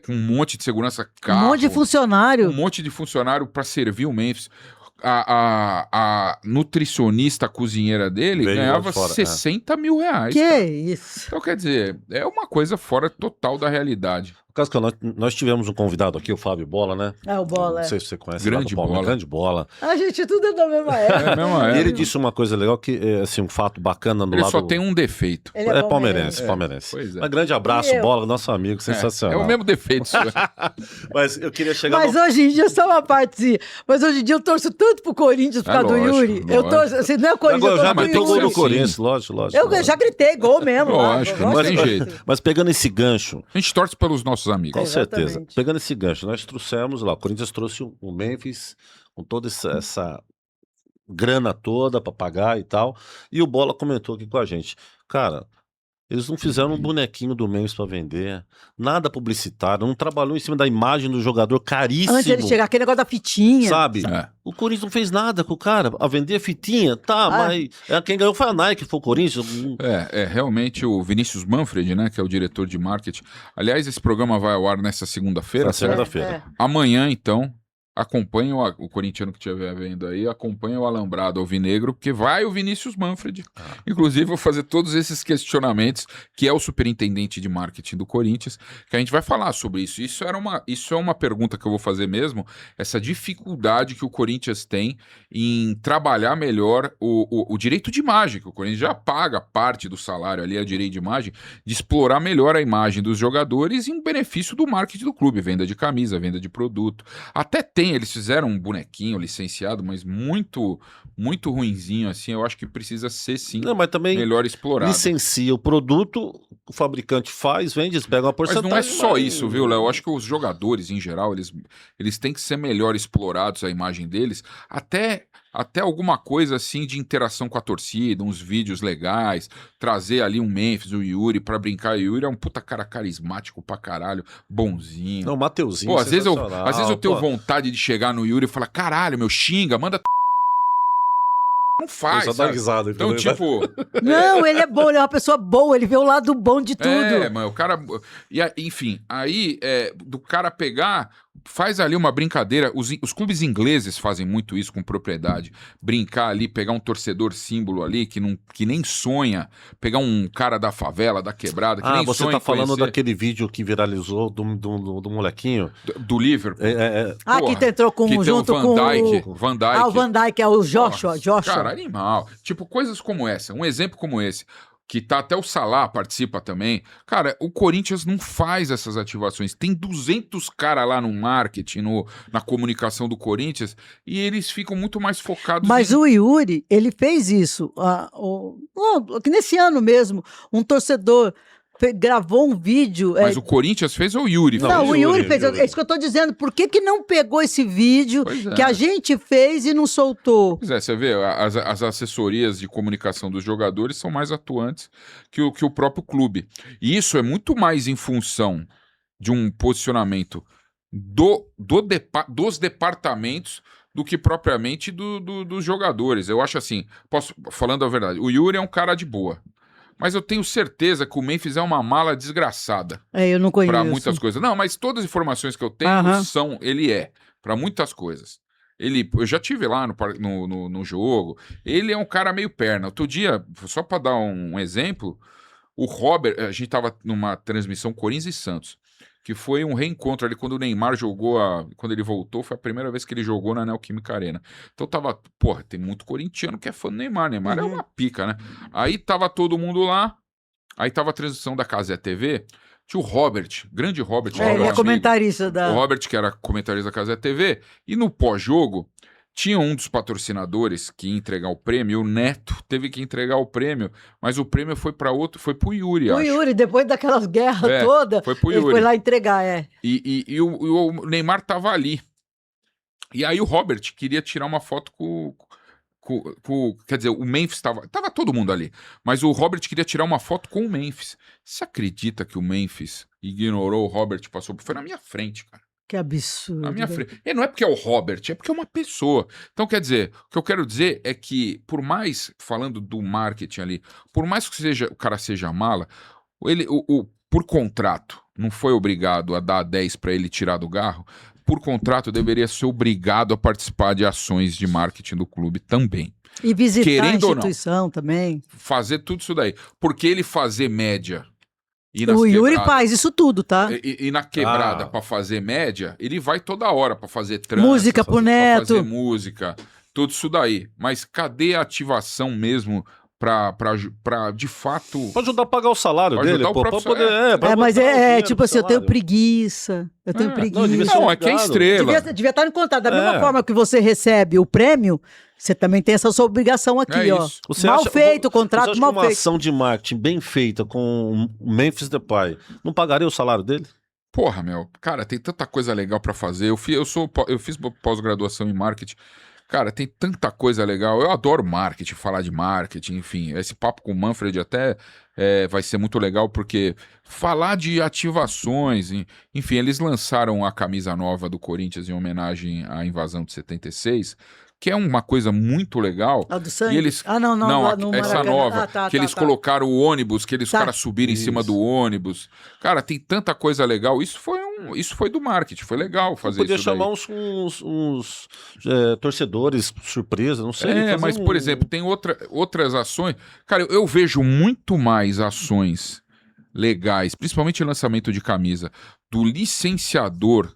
com um monte de segurança, carro. Um monte de funcionário. Um monte de funcionário para servir o Memphis. A nutricionista, a cozinheira dele, ganhava R$60 mil. Que cara. Isso? Então, quer dizer, é uma coisa fora total da realidade. Cascão, nós tivemos um convidado aqui, o Fábio Bola, né? O Bola. Não sei se você conhece. Grande Bola. Grande Bola. A gente tudo é da mesma época. E ele disse uma coisa legal, que assim, um fato bacana no ele lado... só tem um defeito. Ele é palmeirense. Pois é. Um grande abraço, Bola, nosso amigo, sensacional. É o mesmo defeito. Mas eu queria chegar... Mas hoje em dia, só uma partezinha, mas hoje em dia eu torço tanto pro Corinthians por causa do Yuri. Lógico. Eu torço, assim, não é o Corinthians, eu já mas meteu gol no Corinthians, lógico. Eu já gritei gol mesmo. Lógico, não tem jeito. Mas pegando esse gancho... A gente torce pelos nossos amigos. Com certeza. Pegando esse gancho, nós trouxemos lá, o Corinthians trouxe o Memphis, com toda essa grana toda pra pagar e tal. E o Bola comentou aqui com a gente. Cara, eles não fizeram um bonequinho do Memphis pra vender, nada publicitário, não trabalhou em cima da imagem do jogador caríssimo. Antes ele chegar, aquele negócio da fitinha. Sabe? É. O Corinthians não fez nada com o cara. A vender fitinha, tá, mas quem ganhou foi a Nike, foi o Corinthians. Realmente o Vinícius Manfred, né, que é o diretor de marketing. Aliás, esse programa vai ao ar nessa segunda-feira, Na certo? segunda-feira. Amanhã, então, acompanha o corintiano que estiver vendo aí, acompanha o Alambrado Alvinegro, porque vai o Vinícius Manfred. Inclusive, vou fazer todos esses questionamentos, que é o superintendente de marketing do Corinthians, que a gente vai falar sobre isso. Isso é uma pergunta que eu vou fazer mesmo, essa dificuldade que o Corinthians tem em trabalhar melhor o direito de imagem, que o Corinthians já paga parte do salário ali, a direito de imagem, de explorar melhor a imagem dos jogadores em benefício do marketing do clube, venda de camisa, venda de produto. Até tem, eles fizeram um bonequinho licenciado, mas muito, muito ruinzinho, assim, eu acho que precisa ser, sim, Não, mas também melhor explorado. licencia o produto, o fabricante faz, vende, eles pegam uma Mas porcentagem. não é só isso, viu, Léo? Eu acho que os jogadores, em geral, eles têm que ser melhor explorados, a imagem deles, até alguma coisa assim de interação com a torcida, uns vídeos legais, trazer ali um Memphis, o Yuri, pra brincar. O Yuri é um puta cara carismático pra caralho, bonzinho. Não, o Mateuzinho. Pô, às vezes eu sensacional, tenho pô. vontade de chegar no Yuri e falar, caralho, meu, xinga, manda... Não faz, Eu só dá sabe? risada. Então, entendeu? tipo... Não, ele é bom, ele é uma pessoa boa, ele vê o lado bom de tudo. Mas o cara... Enfim, aí, do cara pegar... Faz ali uma brincadeira, os clubes ingleses fazem muito isso com propriedade, brincar ali, pegar um torcedor símbolo ali que nem sonha, pegar um cara da favela, da quebrada, que nem você sonha tá em falando conhecer. daquele vídeo que viralizou do molequinho? Do Liverpool. Que entrou junto com o Van Dijk. o Van Dijk, é o Joshua. Cara, animal. Tipo, coisas como essa, um exemplo como esse, que tá até o Salah participa também. Cara, o Corinthians não faz essas ativações. Tem 200 caras lá no marketing, na comunicação do Corinthians, e eles ficam muito mais focados Mas o Yuri, ele fez isso. Nesse ano mesmo, um torcedor gravou um vídeo. Mas o Corinthians fez ou o Yuri fez? Não, o Yuri fez. Yuri. É isso que eu tô dizendo. Por que não pegou esse vídeo Pois é. que a gente fez e não soltou? Pois é, você vê, as assessorias de comunicação dos jogadores são mais atuantes que o próprio clube. E isso é muito mais em função de um posicionamento dos departamentos do que propriamente dos jogadores. Eu acho assim, falando a verdade, o Yuri é um cara de boa. Mas eu tenho certeza que o Memphis é uma mala desgraçada. Eu não conheço. Para muitas coisas. Não, mas todas as informações que eu tenho ele é, para muitas coisas. Eu já tive lá no jogo, ele é um cara meio perna. Outro dia, só para dar um exemplo, o Robert, a gente tava numa transmissão Corinthians e Santos, que foi um reencontro ali quando o Neymar jogou, quando ele voltou, foi a primeira vez que ele jogou na Neoquímica Arena. Então tava, porra, tem muito corintiano que é fã do Neymar. Neymar é uma pica, né? Aí tava todo mundo lá, aí tava a transmissão da Cazé TV, tinha o Robert, grande Robert. Ele é comentarista da... O Robert, que era comentarista da Cazé TV, e no pós-jogo, tinha um dos patrocinadores que ia entregar o prêmio, o Neto teve que entregar o prêmio, mas o prêmio foi para outro, foi pro Yuri, O Yuri, depois daquelas guerras todas, foi pro ele Yuri. foi lá entregar, E o Neymar tava ali. E aí o Robert queria tirar uma foto quer dizer, o Memphis tava todo mundo ali, mas o Robert queria tirar uma foto com o Memphis. Você acredita que o Memphis ignorou o Robert, foi na minha frente, cara. Que absurdo. Na minha frente. E não é porque é o Robert, é porque é uma pessoa. Então, quer dizer, o que eu quero dizer é que, por mais, falando do marketing ali, por mais que o cara seja mala, por contrato, não foi obrigado a dar 10 para ele tirar do garro, por contrato deveria ser obrigado a participar de ações de marketing do clube também. E visitar Querendo a instituição também. Fazer tudo isso daí. Porque ele fazer média... O Yuri faz isso tudo, tá? E na quebrada, pra fazer média, ele vai toda hora pra fazer trânsito. Música pro Neto. Pra fazer música, tudo isso daí. Mas cadê a ativação mesmo pra de fato... Pode ajudar a pagar o salário dele, pô. Pra poder, mas tipo assim, eu tenho salário. preguiça. Eu tenho preguiça. Não, é que é estrela. Devia estar no contrato. Da mesma forma que você recebe o prêmio, você também tem essa sua obrigação aqui, ó. Mal feito o contrato, mal feito. Uma ação de marketing bem feita com o Memphis Depay não pagaria o salário dele? Porra, meu, cara, tem tanta coisa legal pra fazer. Eu fiz pós-graduação em marketing. Cara, tem tanta coisa legal. Eu adoro marketing, falar de marketing, enfim. Esse papo com o Manfred até vai ser muito legal, porque falar de ativações, enfim, eles lançaram a camisa nova do Corinthians em homenagem à invasão de 76, que é uma coisa muito legal. A do sangue? E eles, não, não, no essa Maracanã. nova, que eles colocaram o ônibus, que eles Tá. caras subiram em cima do ônibus. Cara, tem tanta coisa legal. Isso foi do marketing, foi legal fazer Podia isso daí. chamar uns torcedores surpresa, não sei. fazer Mas, por exemplo, tem outras ações. Cara, eu vejo muito mais ações legais, principalmente lançamento de camisa, do licenciador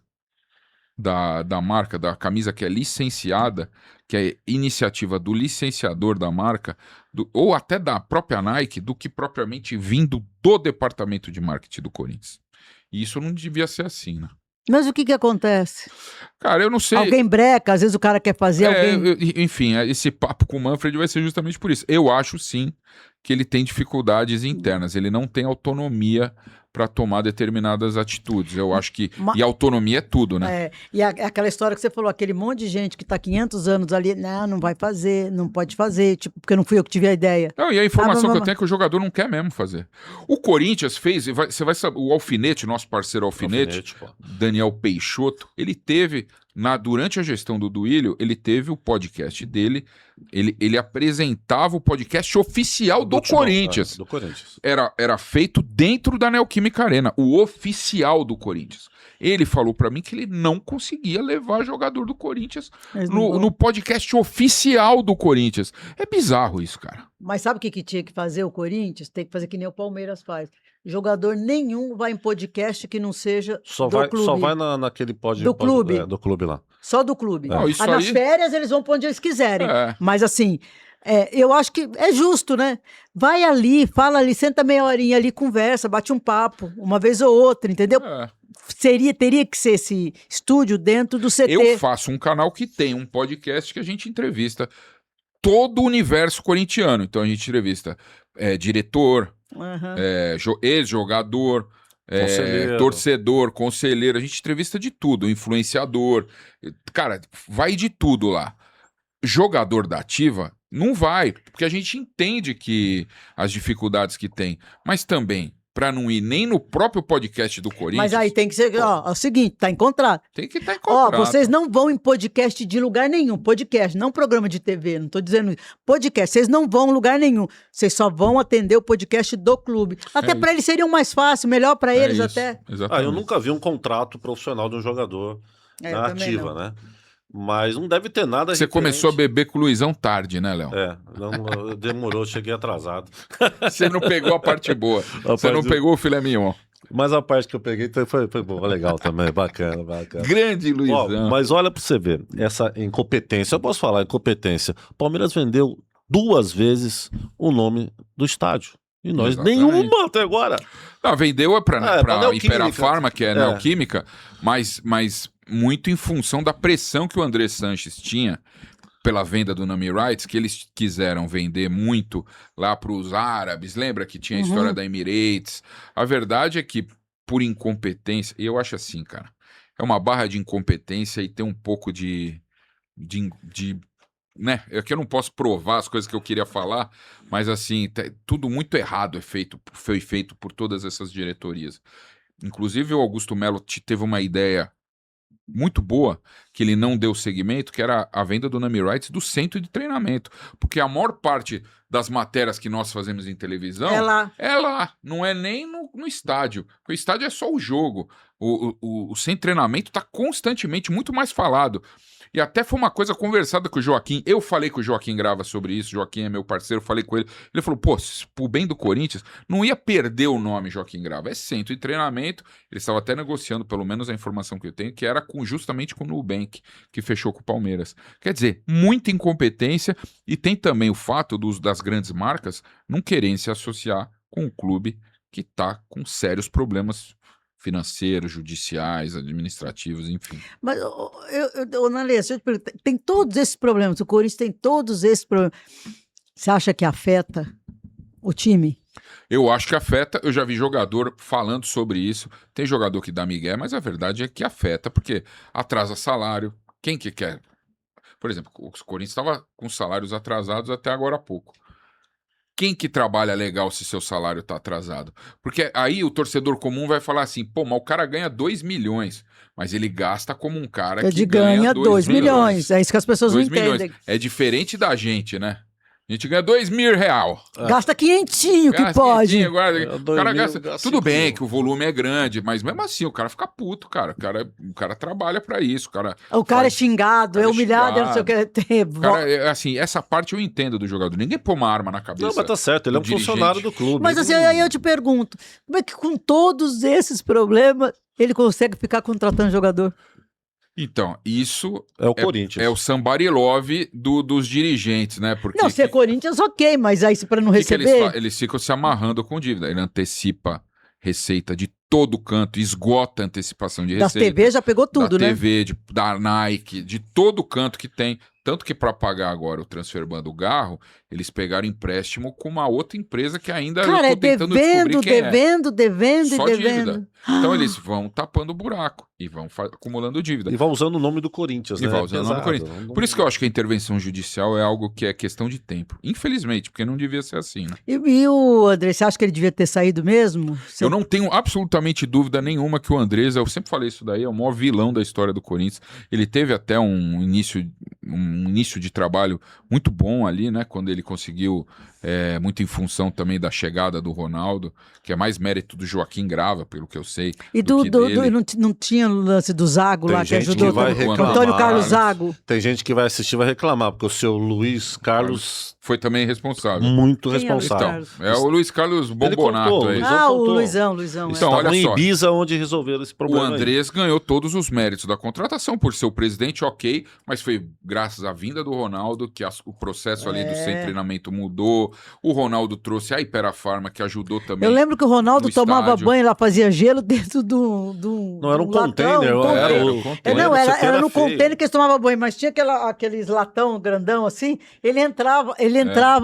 da marca, da camisa que é licenciada, que é iniciativa do licenciador da marca, ou até da própria Nike, do que propriamente vindo do departamento de marketing do Corinthians. E isso não devia ser assim, né? Mas o que acontece? Cara, eu não sei. Alguém breca, às vezes o cara quer fazer, Enfim, esse papo com o Manfred vai ser justamente por isso. Eu acho, sim, que ele tem dificuldades internas. Ele não tem autonomia para tomar determinadas atitudes. Eu acho que... E autonomia é tudo, né? E aquela história que você falou, aquele monte de gente que está 500 anos ali, não vai fazer, não pode fazer, tipo, porque não fui eu que tive a ideia. Não, e a informação que eu tenho é que o jogador não quer mesmo fazer. O Corinthians fez, você vai saber, o Alfinete, nosso parceiro Alfinete, Daniel Peixoto, ele teve, durante a gestão do Duílio, ele teve o podcast dele, ele apresentava o podcast oficial do Corinthians. Do Corinthians. Era feito dentro da Neoquímica Arena, o oficial do Corinthians. Ele falou pra mim que ele não conseguia levar jogador do Corinthians no podcast oficial do Corinthians. É bizarro isso, cara. Mas sabe o que tinha que fazer o Corinthians? Tem que fazer que nem o Palmeiras faz. Jogador nenhum vai em podcast que não seja do clube. Só vai naquele clube. Do clube lá. Só do clube. Nas férias eles vão para onde eles quiserem. Mas assim, eu acho que é justo, né? Vai ali, fala ali, senta meia horinha ali, conversa, bate um papo, uma vez ou outra, entendeu? Teria que ser esse estúdio dentro do CT. Eu faço um canal que tem um podcast que a gente entrevista todo o universo corintiano. Então a gente entrevista diretor, ex-jogador, torcedor, conselheiro. A gente entrevista de tudo, influenciador. Cara, vai de tudo lá. Jogador da ativa não vai, porque a gente entende que as dificuldades que tem, mas também para não ir nem no próprio podcast do Corinthians. Mas aí tem que ser, é o seguinte, tá em contrato. Tem que estar em contrato. Vocês não vão em podcast de lugar nenhum, podcast, não programa de TV, não tô dizendo isso. Podcast, vocês não vão em lugar nenhum, vocês só vão atender o podcast do clube. Até para eles seriam mais fácil, melhor para eles isso. até. Exatamente. Eu nunca vi um contrato profissional de um jogador na ativa, né? Mas não deve ter nada. Você começou a beber com o Luizão tarde, né, Léo? Demorou, cheguei atrasado. Você não pegou a parte boa. Você não pegou o filé mignon. Mas a parte que eu peguei foi boa, legal também, bacana. Grande Luizão. Mas olha pra você ver, essa incompetência, eu posso falar incompetência. Palmeiras vendeu 2 vezes o nome do estádio. E nós nenhuma até agora. Não, vendeu para Imperafarma, que é Neoquímica, mas muito em função da pressão que o André Sanches tinha pela venda do Nami Rights, que eles quiseram vender muito lá para os árabes. Lembra que tinha a história da Emirates? A verdade é que, por incompetência, e eu acho assim, cara, é uma barra de incompetência e tem um pouco de né? É que eu não posso provar as coisas que eu queria falar, mas assim, tudo muito errado foi feito por todas essas diretorias. Inclusive o Augusto Melo teve uma ideia muito boa, que ele não deu seguimento, que era a venda do Nami Rights do centro de treinamento. Porque a maior parte das matérias que nós fazemos em televisão é lá, não é nem no estádio. O estádio é só o jogo. O centro de treinamento está constantemente muito mais falado. E até foi uma coisa conversada com o Joaquim. Eu falei com o Joaquim Grava sobre isso. Joaquim é meu parceiro, falei com ele. Ele falou, pro bem do Corinthians, não ia perder o nome Joaquim Grava. É centro de treinamento. Ele estava até negociando, pelo menos a informação que eu tenho, que era justamente com o Nubank, que fechou com o Palmeiras. Quer dizer, muita incompetência. E tem também o fato das grandes marcas não querem se associar com um clube que está com sérios problemas financeiros, judiciais, administrativos, enfim. Mas, Nalê, se eu te perguntar, tem todos esses problemas, o Corinthians tem todos esses problemas. Você acha que afeta o time? Eu acho que afeta, eu já vi jogador falando sobre isso, tem jogador que dá migué, mas a verdade é que afeta, porque atrasa salário, quem que quer? Por exemplo, o Corinthians estava com salários atrasados até agora há pouco. Quem que trabalha legal se seu salário está atrasado? Porque aí o torcedor comum vai falar assim, pô, mas o cara ganha 2 milhões, mas ele gasta como um cara que ganha 2 milhões. É isso que as pessoas não 2 milhões. entendem. É diferente da gente, né? A gente ganha 2 mil real. Gasta quinhentinho que Gasta pode. quinhentinho, agora, o 2 cara mil, gasta. gasta Tudo bem 5 que o volume é grande, mas mesmo assim o cara fica puto, cara. O cara trabalha pra isso. O cara é xingado, é humilhado, é não sei o que. Cara, assim, essa parte eu entendo do jogador. Ninguém põe uma arma na cabeça. Não, mas tá certo, ele é um dirigente. funcionário do clube. Mas assim, aí eu te pergunto, como é que com todos esses problemas ele consegue ficar contratando jogador? Então, isso É o Corinthians. é o somebody love dos dirigentes, né? Porque Não, se é Corinthians, ok, mas aí para não que receber... eles ficam se amarrando com dívida. Ele antecipa receita de todo canto, esgota a antecipação de Das receita. TV já pegou tudo, da né? TV, da Nike, de todo canto que tem. Tanto que para pagar agora o transferban do Garro, eles pegaram empréstimo com uma outra empresa que ainda Cara, eu tô tentando descobrir quem é. devendo Só e devendo. dívida. Então eles vão tapando o buraco e vão acumulando dívida. E vai usando o nome do Corinthians, E né? vai usando o nome do Pesado, Corinthians. não- Por isso que eu acho que a intervenção judicial é algo que é questão de tempo. Infelizmente, porque não devia ser assim, né? E o André, você acha que ele devia ter saído mesmo? Eu não tenho absolutamente dúvida nenhuma que o Andrés, eu sempre falei isso daí, é o maior vilão da história do Corinthians. Ele teve até um início de trabalho muito bom ali, né? Quando ele conseguiu, muito em função também da chegada do Ronaldo, que é mais mérito do Joaquim Grava, pelo que eu sei. E não tinha o lance do Zago Tem lá, que gente ajudou que vai o reclamar. Antônio Carlos Zago. Tem gente que vai assistir e vai reclamar, porque o seu Luiz Carlos, Foi também responsável. muito Quem é o Luiz responsável. Carlos? É o Luiz Carlos Bombonato contou, aí. Luizão Ah, o contou. Luizão. Então, Estavam olha em só. Ibiza onde resolveram esse O problema aí. Andrés ganhou todos os méritos da contratação por ser o presidente, ok, mas foi graças à vinda do Ronaldo que o processo ali do sem treinamento mudou. O Ronaldo trouxe a Hiperafarma, que ajudou também. Eu lembro que o Ronaldo no tomava estádio. banho lá, fazia gelo dentro do Não era um latão, container, era o container. Não, Lembra, era isso aqui era no feio. container que eles tomavam banho, mas tinha aqueles latão grandão assim, ele entrava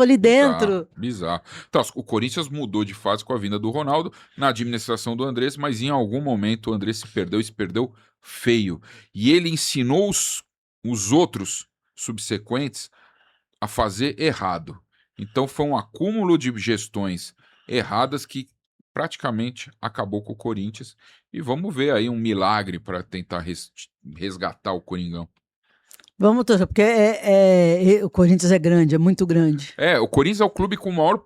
ali dentro. Bizarro. Então, o Corinthians mudou de fase com a vinda do Ronaldo na administração do Andrés, mas em algum momento o Andrés se perdeu feio. E ele ensinou os outros subsequentes a fazer errado. Então foi um acúmulo de gestões erradas que praticamente acabou com o Corinthians. E vamos ver aí um milagre para tentar resgatar o Coringão. Vamos torcer, porque o Corinthians é grande, é muito grande. O Corinthians é o clube com o maior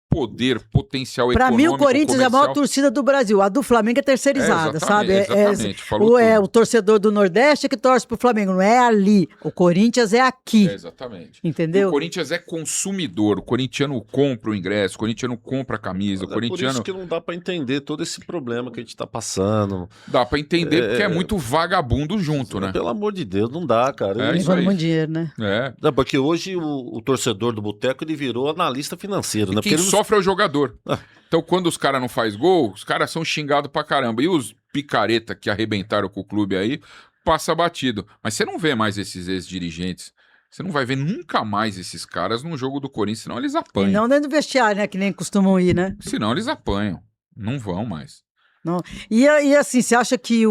poder, potencial Pra econômico, mim, o Corinthians é a maior comercial. torcida do Brasil. A do Flamengo é terceirizada, sabe? Exatamente, falou tudo. O torcedor do Nordeste que torce pro Flamengo, não é ali. O Corinthians é aqui. Exatamente. Entendeu? E o Corinthians é consumidor. O corintiano compra o ingresso, o corintiano compra a camisa, o Mas é por corintiano... isso que não dá pra entender todo esse problema que a gente tá passando. Dá pra entender porque é muito vagabundo junto, né? Pelo amor de Deus, não dá, cara. É isso Levando aí. muito dinheiro, né? É. Porque hoje o torcedor do boteco ele virou analista financeiro, né? E quem Porque ele não- sofre é o jogador. Ah. Então, quando os caras não faz gol, os caras são xingados pra caramba. E os picareta que arrebentaram com o clube aí, passa batido. Mas você não vê mais esses ex-dirigentes. Você não vai ver nunca mais esses caras num jogo do Corinthians, senão eles E apanham. não dentro do vestiário, né? Que nem costumam ir, né? Senão eles apanham. Não vão mais. Não. E assim, você acha que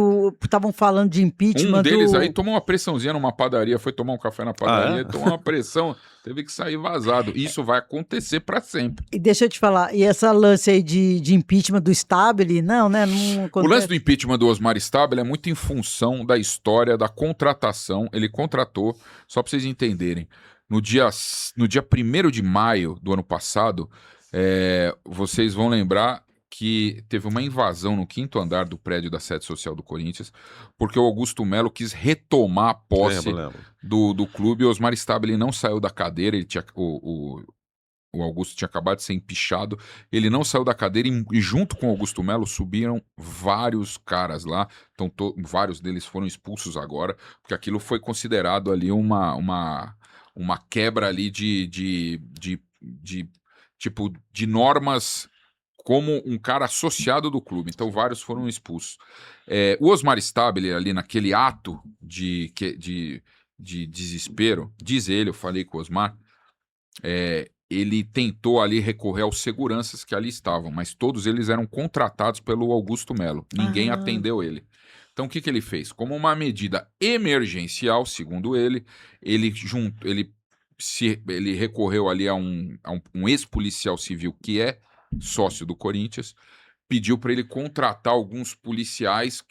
estavam falando de impeachment Um deles do... aí tomou uma pressãozinha numa padaria, foi tomar um café na padaria, Ah, é? tomou uma pressão, teve que sair vazado. Isso vai acontecer pra sempre. E deixa eu te falar, e essa lance aí de impeachment do Stabile, não, né? Não O lance do impeachment do Osmar Stabile é muito em função da história da contratação. Ele contratou, só pra vocês entenderem, no dia 1º de maio do ano passado, vocês vão lembrar que teve uma invasão no 5º andar do prédio da sede social do Corinthians, porque o Augusto Melo quis retomar a posse Lembro. do clube. O Osmar Stabile não saiu da cadeira, o Augusto tinha acabado de ser empichado, ele não saiu da cadeira e junto com o Augusto Melo subiram vários caras lá, então vários deles foram expulsos agora, porque aquilo foi considerado ali uma quebra ali de normas como um cara associado do clube. Então, vários foram expulsos. O Osmar Stabile, ali naquele ato de desespero, diz ele, eu falei com o Osmar, ele tentou ali recorrer aos seguranças que ali estavam, mas todos eles eram contratados pelo Augusto Melo. Ninguém atendeu ele. Então, o que ele fez? Como uma medida emergencial, segundo ele, ele recorreu ali a um ex-policial civil que é sócio do Corinthians, pediu para ele contratar alguns policiais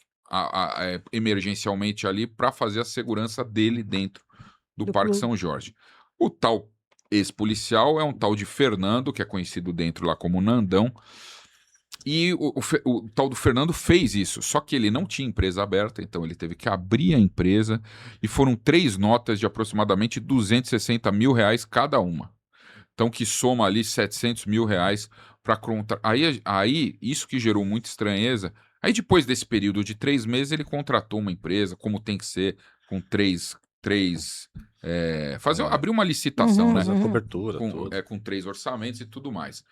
emergencialmente ali para fazer a segurança dele dentro do Parque clube. São Jorge. O tal ex-policial é um tal de Fernando, que é conhecido dentro lá como Nandão, e o tal do Fernando fez isso, só que ele não tinha empresa aberta, então ele teve que abrir a empresa, e foram 3 notas de aproximadamente R$260 mil cada uma. Então, que soma ali R$700 mil para contar. Aí, isso que gerou muita estranheza. Aí, depois desse período de 3 meses, ele contratou uma empresa, como tem que ser, com abrir uma licitação, né? Fazer a cobertura, Com 3 orçamentos e tudo mais.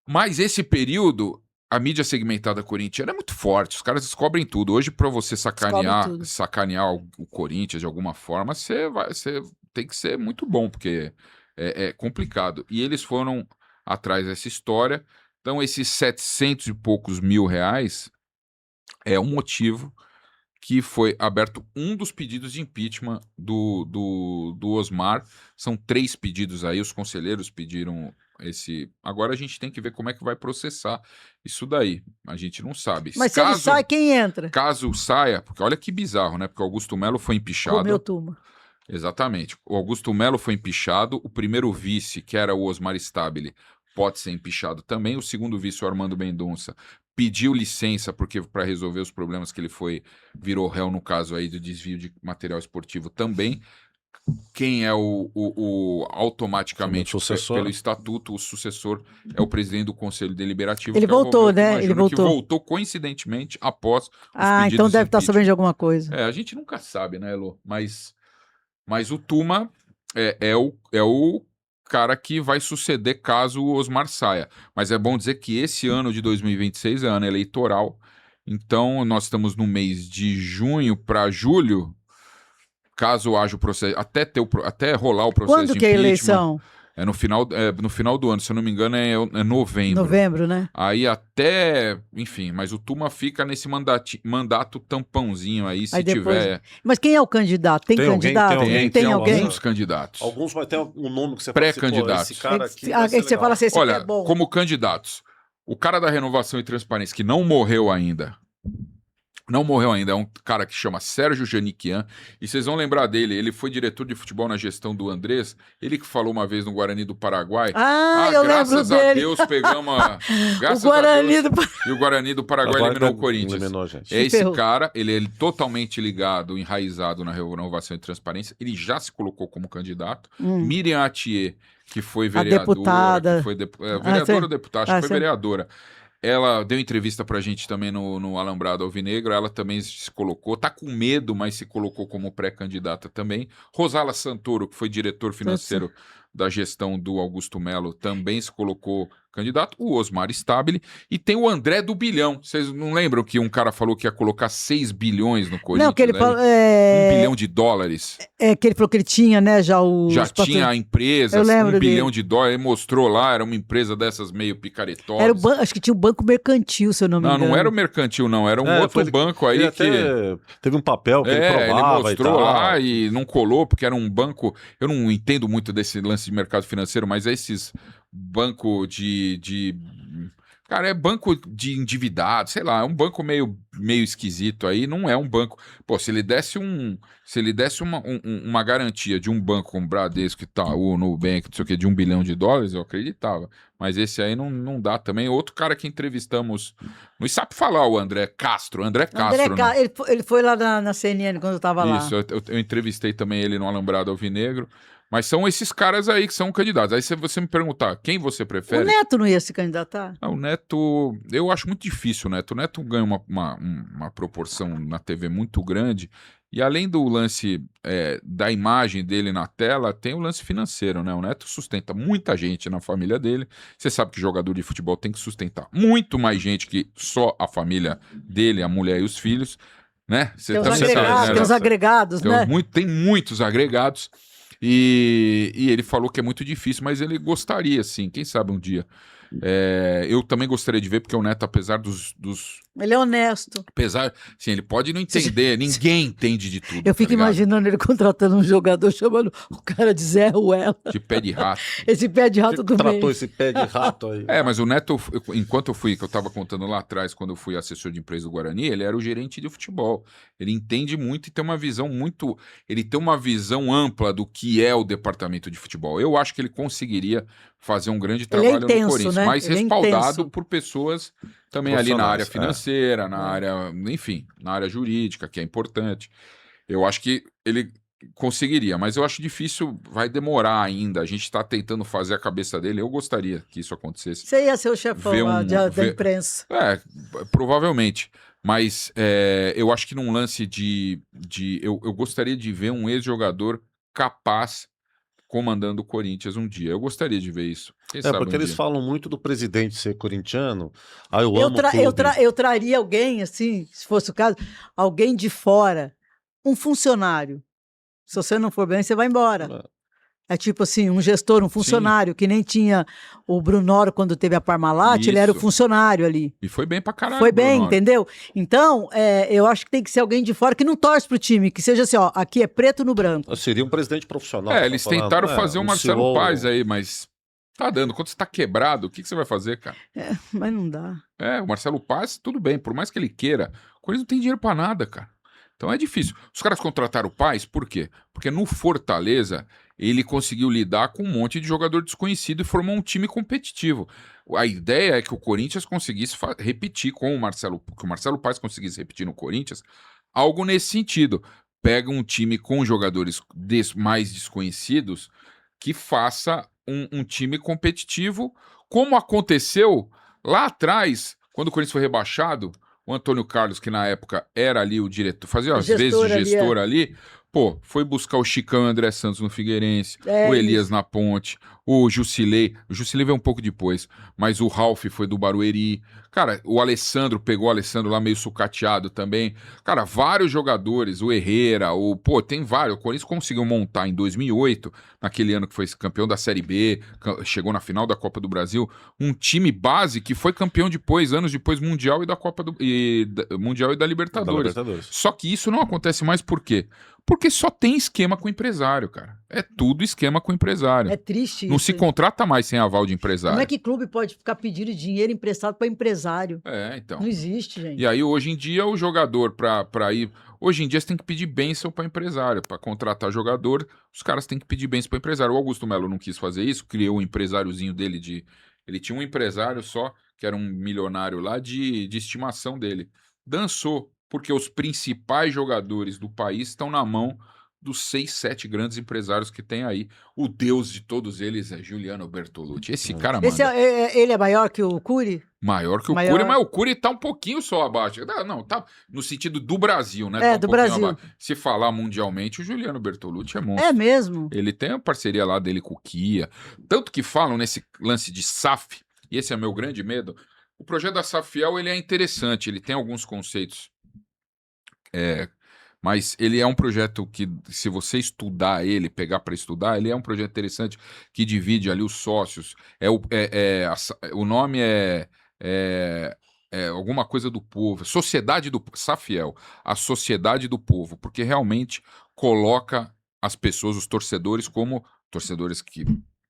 Mas esse período, a mídia segmentada corintiana é muito forte, os caras descobrem tudo. Hoje, para você sacanear o Corinthians de alguma forma, você tem que ser muito bom, porque é complicado. E eles foram atrás dessa história. Então, esses 700 e poucos mil é um motivo que foi aberto um dos pedidos de impeachment do Osmar. São 3 pedidos aí, os conselheiros pediram esse... Agora a gente tem que ver como é que vai processar isso daí. A gente não sabe. Mas se ele sai, quem entra? Caso saia, porque olha que bizarro, né? Porque o Augusto Melo foi empichado. Comeu turma. Exatamente. O Augusto Melo foi empichado, o primeiro vice, que era o Osmar Stabile, pode ser empichado também. O segundo vice, o Armando Mendonça, pediu licença para resolver os problemas que ele virou réu no caso aí do desvio de material esportivo também. Quem é automaticamente, pelo estatuto, o sucessor é o presidente do Conselho Deliberativo. Ele voltou, né? Ele voltou coincidentemente após os pedidos então deve estar sabendo de alguma coisa. A gente nunca sabe, né, Elô? Mas o Tuma é o cara que vai suceder caso o Osmar saia. Mas é bom dizer que esse ano de 2026 é ano eleitoral. Então, nós estamos no mês de junho para julho. Caso haja o processo, até rolar o processo Quando de que é a eleição? É no final do ano, se eu não me engano, é novembro. Novembro, né? Aí enfim, mas o Tuma fica nesse mandato tampãozinho aí, se tiver... Mas quem é o candidato? Tem candidato? Tem alguns candidatos. Alguns vai ter um nome que você pré-candidatos. Esse cara aqui você fala assim, esse Olha, é bom. como candidatos, o cara da Renovação e Transparência, que não morreu ainda, é um cara que chama Sérgio Janiquian, e vocês vão lembrar dele, ele foi diretor de futebol na gestão do Andrés, ele que falou uma vez no Guarani do Paraguai, eu lembro dele. Graças a Deus pegamos o Guarani do... E o Guarani do Paraguai eliminou o Corinthians. Esse cara, ele é totalmente ligado, enraizado na Renovação e Transparência, ele já se colocou como candidato, Miriam Atier, que foi vereadora, deputada. Que foi vereadora ou deputada, acho que foi vereadora. Ela deu entrevista pra gente também no Alambrado Alvinegro, ela também se colocou, tá com medo, mas se colocou como pré-candidata também. Rosala Santoro, que foi diretor financeiro da gestão do Augusto Melo, também se colocou candidato. O Osmar Stabile e tem o André do Bilhão. Vocês não lembram que um cara falou que ia colocar 6 bilhões no Corinthians? Não, que ele falou... $1 bilhão de dólares. Que ele falou que ele tinha, né, já tinha a empresa, $1 bilhão de dólares, ele mostrou lá, era uma empresa dessas meio picaretosas. Acho que tinha o Banco Mercantil, se eu não me engano. Não era o Mercantil, não, era um outro banco aí ele que... Teve um papel que ele provava. Ele mostrou lá e não colou, porque era um banco... Eu não entendo muito desse lance de mercado financeiro, mas esses banco Cara, é banco de endividado, sei lá, é um banco meio esquisito aí, não é um banco... Pô, se ele desse uma garantia de um banco como Bradesco, Itaú, Nubank, não sei o que, de $1 bilhão, eu acreditava. Mas esse aí não dá também. Outro cara que entrevistamos, não sabe falar, o André Castro. Né? Ele foi lá na CNN quando eu tava lá. Isso, eu entrevistei também ele no Alambrado Alvinegro. Mas são esses caras aí que são candidatos. Aí se você me perguntar quem você prefere... O Neto não ia se candidatar? O Neto... Eu acho muito difícil o Neto. O Neto ganha uma proporção na TV muito grande. E além do lance da imagem dele na tela, tem o lance financeiro, né? O Neto sustenta muita gente na família dele. Você sabe que jogador de futebol tem que sustentar muito mais gente que só a família dele, a mulher e os filhos, né? Tem os agregados, né? Tem muitos agregados. E ele falou que é muito difícil, mas ele gostaria, sim, quem sabe um dia. Eu também gostaria de ver, porque o Neto, apesar dos Ele é honesto. apesar, assim, ele pode não entender, ninguém entende de tudo. Eu fico tá ligado? imaginando ele contratando um jogador, chamando o cara de Zé Ruela. De pé de rato. Esse pé de rato Que do tratou meio. esse pé de rato aí? Mas o Neto, enquanto que eu tava contando lá atrás, quando eu fui assessor de empresa do Guarani, ele era o gerente de futebol. Ele entende muito e tem uma visão muito. Ele tem uma visão ampla do que é o departamento de futebol. Eu acho que ele conseguiria fazer um grande Ele é trabalho intenso, no Corinthians, né? mas Ele é respaldado intenso. por pessoas também ali na área Profissionais, financeira, na área, enfim, na área jurídica, que é importante. Eu acho que ele conseguiria, mas eu acho difícil, vai demorar ainda. A gente está tentando fazer a cabeça dele. Eu gostaria que isso acontecesse. Você ia ser o chefão Ver lá da ver- imprensa. Provavelmente. Mas eu acho que num lance eu gostaria de ver um ex-jogador capaz comandando o Corinthians um dia. Eu gostaria de ver isso. Quem sabe Porque um eles dia. falam muito do presidente ser corintiano. Aí eu Eu, amo o clube. eu traria alguém, assim, se fosse o caso, alguém de fora, um funcionário. Se você não for bem, você vai embora. É tipo assim, um gestor, um funcionário, que nem tinha o Brunoro quando teve a Parmalat, ele era o Isso. funcionário ali. E foi bem pra caralho. Foi bem, Bruno. entendeu? Então, eu acho que tem que ser alguém de fora que não torce pro time, que seja assim, ó, aqui é preto no branco. Seria um presidente profissional. tá Eles falando, tentaram né? fazer o Um Marcelo CEO. Paes aí, mas tá dando. Quando você tá quebrado, o que você vai fazer, cara? Mas não dá. O Marcelo Paes, tudo bem, por mais que ele queira, o Corinthians não tem dinheiro pra nada, cara. Então é difícil. Os caras contrataram o Paes, por quê? Porque no Fortaleza ele conseguiu lidar com um monte de jogador desconhecido e formou um time competitivo. A ideia é que o Corinthians conseguisse repetir com o Marcelo, que o Marcelo Paes conseguisse repetir no Corinthians, algo nesse sentido. Pega um time com jogadores mais desconhecidos que faça um time competitivo, como aconteceu lá atrás, quando o Corinthians foi rebaixado. O Antônio Carlos, que na época era ali o diretor, fazia às vezes o gestor ali, foi buscar o Chicão e o André Santos no Figueirense, o Elias na Ponte, o Jusilei veio um pouco depois, mas o Ralf foi do Barueri. Cara, o Alessandro pegou o Alessandro lá meio sucateado também. Cara, vários jogadores, o Herrera, tem vários. O Corinthians conseguiu montar em 2008, naquele ano que foi campeão da Série B, chegou na final da Copa do Brasil, um time base que foi campeão depois, anos depois, Mundial e da Copa Mundial e da Libertadores. Só que isso não acontece mais por quê? Porque só tem esquema com empresário, cara. É tudo esquema com empresário. É triste isso. Não se contrata mais sem aval de empresário. Como é que clube pode ficar pedindo dinheiro emprestado para empresário? Então. Não existe, gente. E aí, hoje em dia, o jogador, para ir. Hoje em dia, você tem que pedir bênção para empresário. Para contratar jogador, os caras têm que pedir bênção para empresário. O Augusto Melo não quis fazer isso, criou um empresáriozinho dele de. Ele tinha um empresário só, que era um milionário lá, de estimação dele. Dançou, porque os principais jogadores do país estão na mão dos 6, 7 grandes empresários que tem aí. O deus de todos eles é Giuliano Bertolucci. Esse cara manda. Ele é maior que o Cury? Maior que o Cury, mas o Cury tá um pouquinho só abaixo. Não, tá no sentido do Brasil, né? Tá do Brasil. abaixo. Se falar mundialmente, o Giuliano Bertolucci é monstro. É mesmo? Ele tem a parceria lá dele com o Kia. Tanto que falam nesse lance de SAF, e esse é meu grande medo. O projeto da Safiel, ele é interessante, ele tem alguns conceitos. Mas ele é um projeto que, se você estudar ele, pegar para estudar, ele é um projeto interessante que divide ali os sócios. O nome é alguma coisa do povo, Sociedade do Safiel, a Sociedade do Povo, porque realmente coloca as pessoas, os torcedores, como torcedores que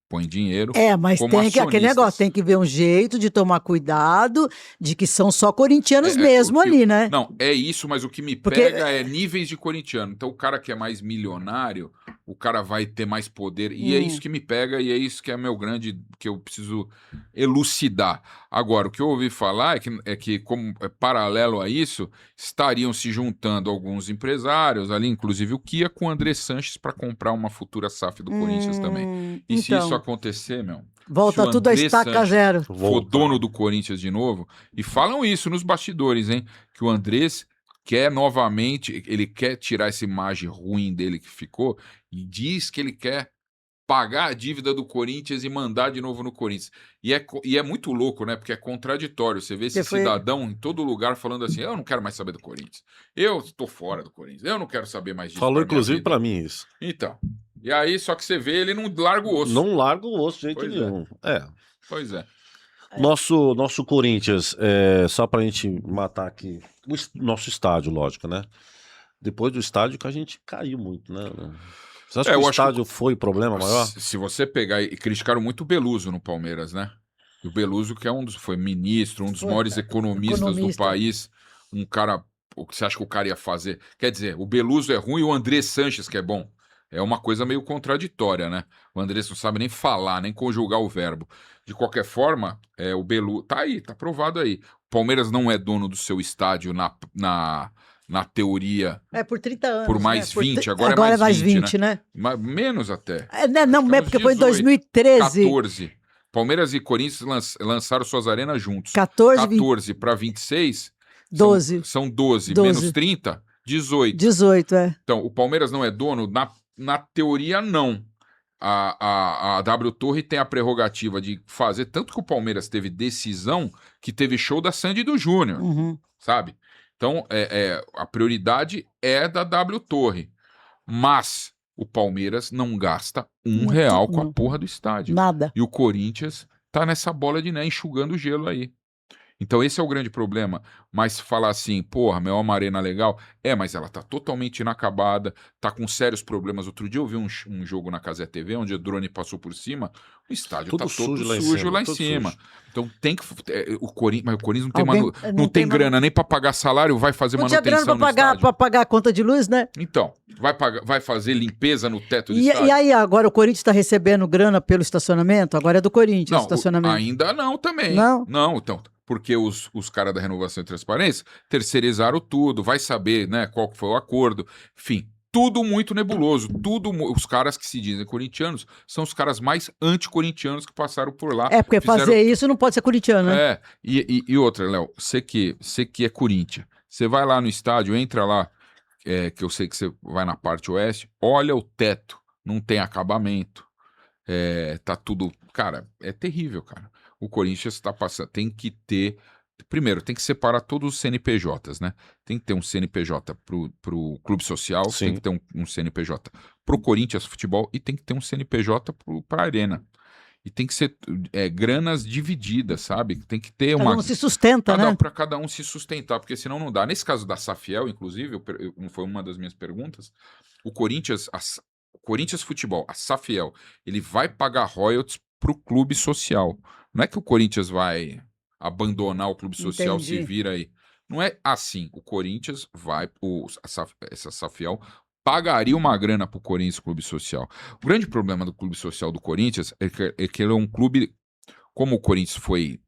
põem dinheiro. Mas como tem aquele negócio, tem que ver um jeito de tomar cuidado, de que são só corintianos mesmo ali, né? Não, é isso, mas o que me pega é níveis de corintiano. Então, o cara que é mais milionário, o cara vai ter mais poder. E é isso que me pega, e é isso que é meu grande, que eu preciso elucidar. Agora, o que eu ouvi falar é que como paralelo a isso, estariam se juntando alguns empresários, ali, inclusive o Kia, com o André Sanches para comprar uma futura SAF do Corinthians também. E se isso acontecer, volta tudo a estaca zero. For dono do Corinthians de novo, e falam isso nos bastidores, hein? Que o Andrés quer novamente, ele quer tirar essa imagem ruim dele que ficou, e diz que ele quer pagar a dívida do Corinthians e mandar de novo no Corinthians. E é muito louco, né? Porque é contraditório. Você vê esse cidadão em todo lugar falando assim, eu não quero mais saber do Corinthians. Eu estou fora do Corinthians. Eu não quero saber mais disso. Falou, inclusive, para mim isso. Então, E aí, só que você vê, ele não larga o osso. Não larga o osso de jeito Pois é. nenhum. É. Pois é. Nosso Corinthians, só pra gente matar aqui, nosso estádio, lógico, né? Depois do estádio que a gente caiu muito, né? Você acha que Eu o acho estádio foi o problema maior? Se você pegar e criticaram muito o Beluso no Palmeiras, né? O Beluso, que foi ministro, um dos Foi, maiores economistas do economista. país, um cara. O que você acha que o cara ia fazer? Quer dizer, o Beluso é ruim e o André Sanches, que é bom. É uma coisa meio contraditória, né? O André não sabe nem falar, nem conjugar o verbo. De qualquer forma, o Beluso. Tá aí, tá provado aí. O Palmeiras não é dono do seu estádio na teoria Por 30 anos. por mais né? 20, Agora agora é mais 20, né? né? Menos até. Não, Acho que porque uns foi em 18, 2013. 14. Palmeiras e Corinthians lançaram suas arenas juntos. 14 para 26 12. são 12. 12. Menos 30, 18. 18, Então, o Palmeiras não é dono? Na teoria, não. A W Torre tem a prerrogativa de fazer, tanto que o Palmeiras teve decisão que teve show da Sandy e do Júnior, sabe? Então, a prioridade é da W Torre. Mas o Palmeiras não gasta R$1 com a porra do estádio. Nada. E o Corinthians tá nessa bola de neve enxugando o gelo aí. Então esse é o grande problema. Mas falar assim, porra, é uma arena legal. Mas ela tá totalmente inacabada, tá com sérios problemas. Outro dia eu vi um jogo na Cazé TV, onde o drone passou por cima, o estádio Tudo tá todo sujo lá em tudo cima. sujo. Então tem que... o Corinthians não tem, não tem grana nem pra pagar salário, vai fazer Não tinha manutenção grana no estádio. pra pagar a conta de luz, né? Então, vai fazer limpeza no teto do E estádio? aí, agora o Corinthians está recebendo grana pelo estacionamento? Agora é do Corinthians o Não, estacionamento. ainda não também. Não? Não, então, porque os caras da Renovação e Transparência terceirizaram tudo, vai saber, né, qual que foi o acordo. Enfim, tudo muito nebuloso. Os caras que se dizem corintianos são os caras mais anticorintianos que passaram por lá. Porque fazer isso não pode ser corintiano, né? E outra, Léo, você que é Corinthians, você vai lá no estádio, entra lá, que eu sei que você vai na parte oeste, olha o teto, não tem acabamento. Tá tudo... Cara, é terrível, cara. O Corinthians tá passando... Tem que ter... Primeiro, tem que separar todos os CNPJs, né? Tem que ter um CNPJ pro clube social, Sim. tem que ter um CNPJ pro Corinthians Futebol e tem que ter um CNPJ pra Arena. E tem que ser granas divididas, sabe? Tem que ter Cada um se sustenta, né? Para cada um se sustentar, porque senão não dá. Nesse caso da Safiel, inclusive, foi uma das minhas perguntas, o Corinthians Futebol, a Safiel, ele vai pagar royalties pro clube social. Não é que o Corinthians vai abandonar o clube social, Entendi. se vira aí. Não é assim. O Corinthians essa Safiel pagaria uma grana pro Corinthians Clube Social. O grande problema do Clube Social do Corinthians é que ele é um clube, como o Corinthians foi,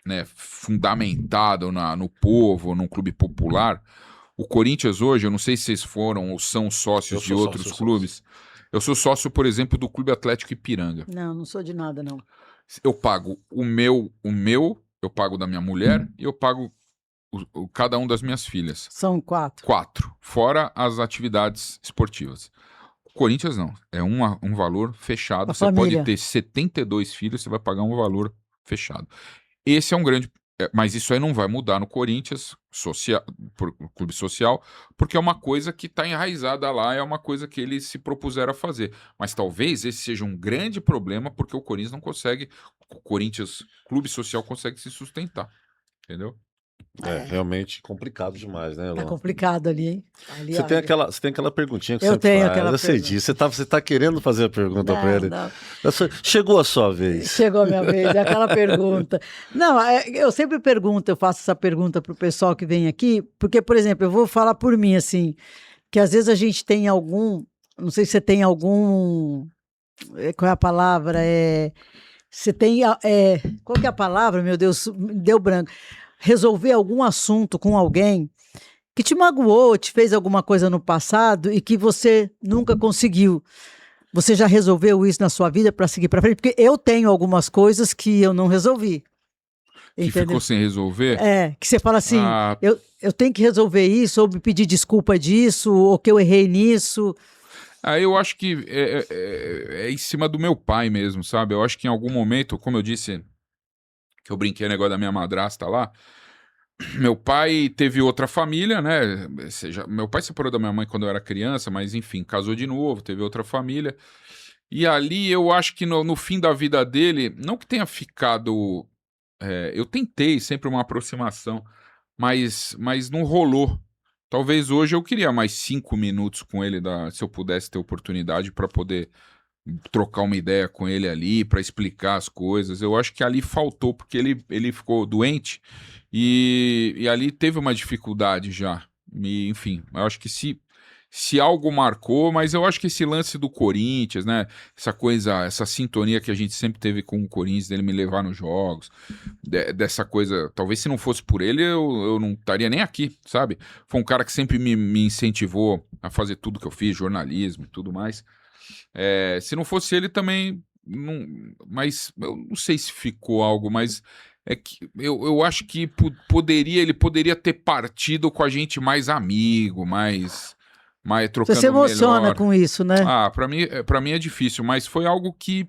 né, fundamentado no povo, num clube popular. O Corinthians hoje, eu não sei se vocês foram ou são sócios de outros clubes. Eu sou sócio, por exemplo, do Clube Atlético Ipiranga. Não sou de nada, não. Eu pago o meu, eu pago da minha mulher e eu pago cada um das minhas filhas. São 4. 4, fora as atividades esportivas. O Corinthians não, é um valor fechado. Você pode ter 72 filhos, você vai pagar um valor fechado. Esse é um grande... Mas isso aí não vai mudar no Corinthians, clube social, porque é uma coisa que está enraizada lá, é uma coisa que eles se propuseram a fazer. Mas talvez esse seja um grande problema, porque o Corinthians não consegue, o Corinthians Clube Social consegue se sustentar, entendeu? Realmente complicado demais, né, Elon? Tá complicado ali, hein? Você tem aquela perguntinha que eu você tenho faz. aquela Eu sei pergunta. disso. Você tá querendo fazer a pergunta para ele. Não. Chegou a sua vez. Chegou a minha vez, é aquela pergunta. Não, eu sempre pergunto, eu faço essa pergunta pro pessoal que vem aqui, porque, por exemplo, eu vou falar por mim, assim, que às vezes a gente tem não sei se você tem algum, qual é a palavra? Você tem, qual que é a palavra, meu Deus, deu branco. Resolver algum assunto com alguém que te magoou, te fez alguma coisa no passado e que você nunca conseguiu. Você já resolveu isso na sua vida para seguir para frente? Porque eu tenho algumas coisas que eu não resolvi. Que ficou sem resolver? Que você fala assim, eu tenho que resolver isso, ou me pedir desculpa disso, ou que eu errei nisso. Eu acho que é em cima do meu pai mesmo, sabe? Eu acho que em algum momento, como eu disse, que eu brinquei o negócio da minha madrasta lá, meu pai teve outra família, né? Meu pai separou da minha mãe quando eu era criança, mas enfim, casou de novo, teve outra família. E ali eu acho que no fim da vida dele, não que tenha ficado. Eu tentei sempre uma aproximação, mas não rolou. Talvez hoje eu queria mais 5 minutos com ele, se eu pudesse ter oportunidade para poder trocar uma ideia com ele ali, para explicar as coisas. Eu acho que ali faltou, porque ele ficou doente e ali teve uma dificuldade já. Enfim, eu acho que se algo marcou, mas eu acho que esse lance do Corinthians, né? Essa coisa, essa sintonia que a gente sempre teve com o Corinthians, dele me levar nos jogos, dessa coisa, talvez se não fosse por ele, eu não estaria nem aqui, sabe? Foi um cara que sempre me incentivou a fazer tudo que eu fiz, jornalismo e tudo mais. Se não fosse ele também, mas eu não sei se ficou algo, mas é que eu acho que ele poderia ter partido com a gente mais amigo, mais trocando Você se emociona melhor. com isso, né? Pra mim é difícil, mas foi algo que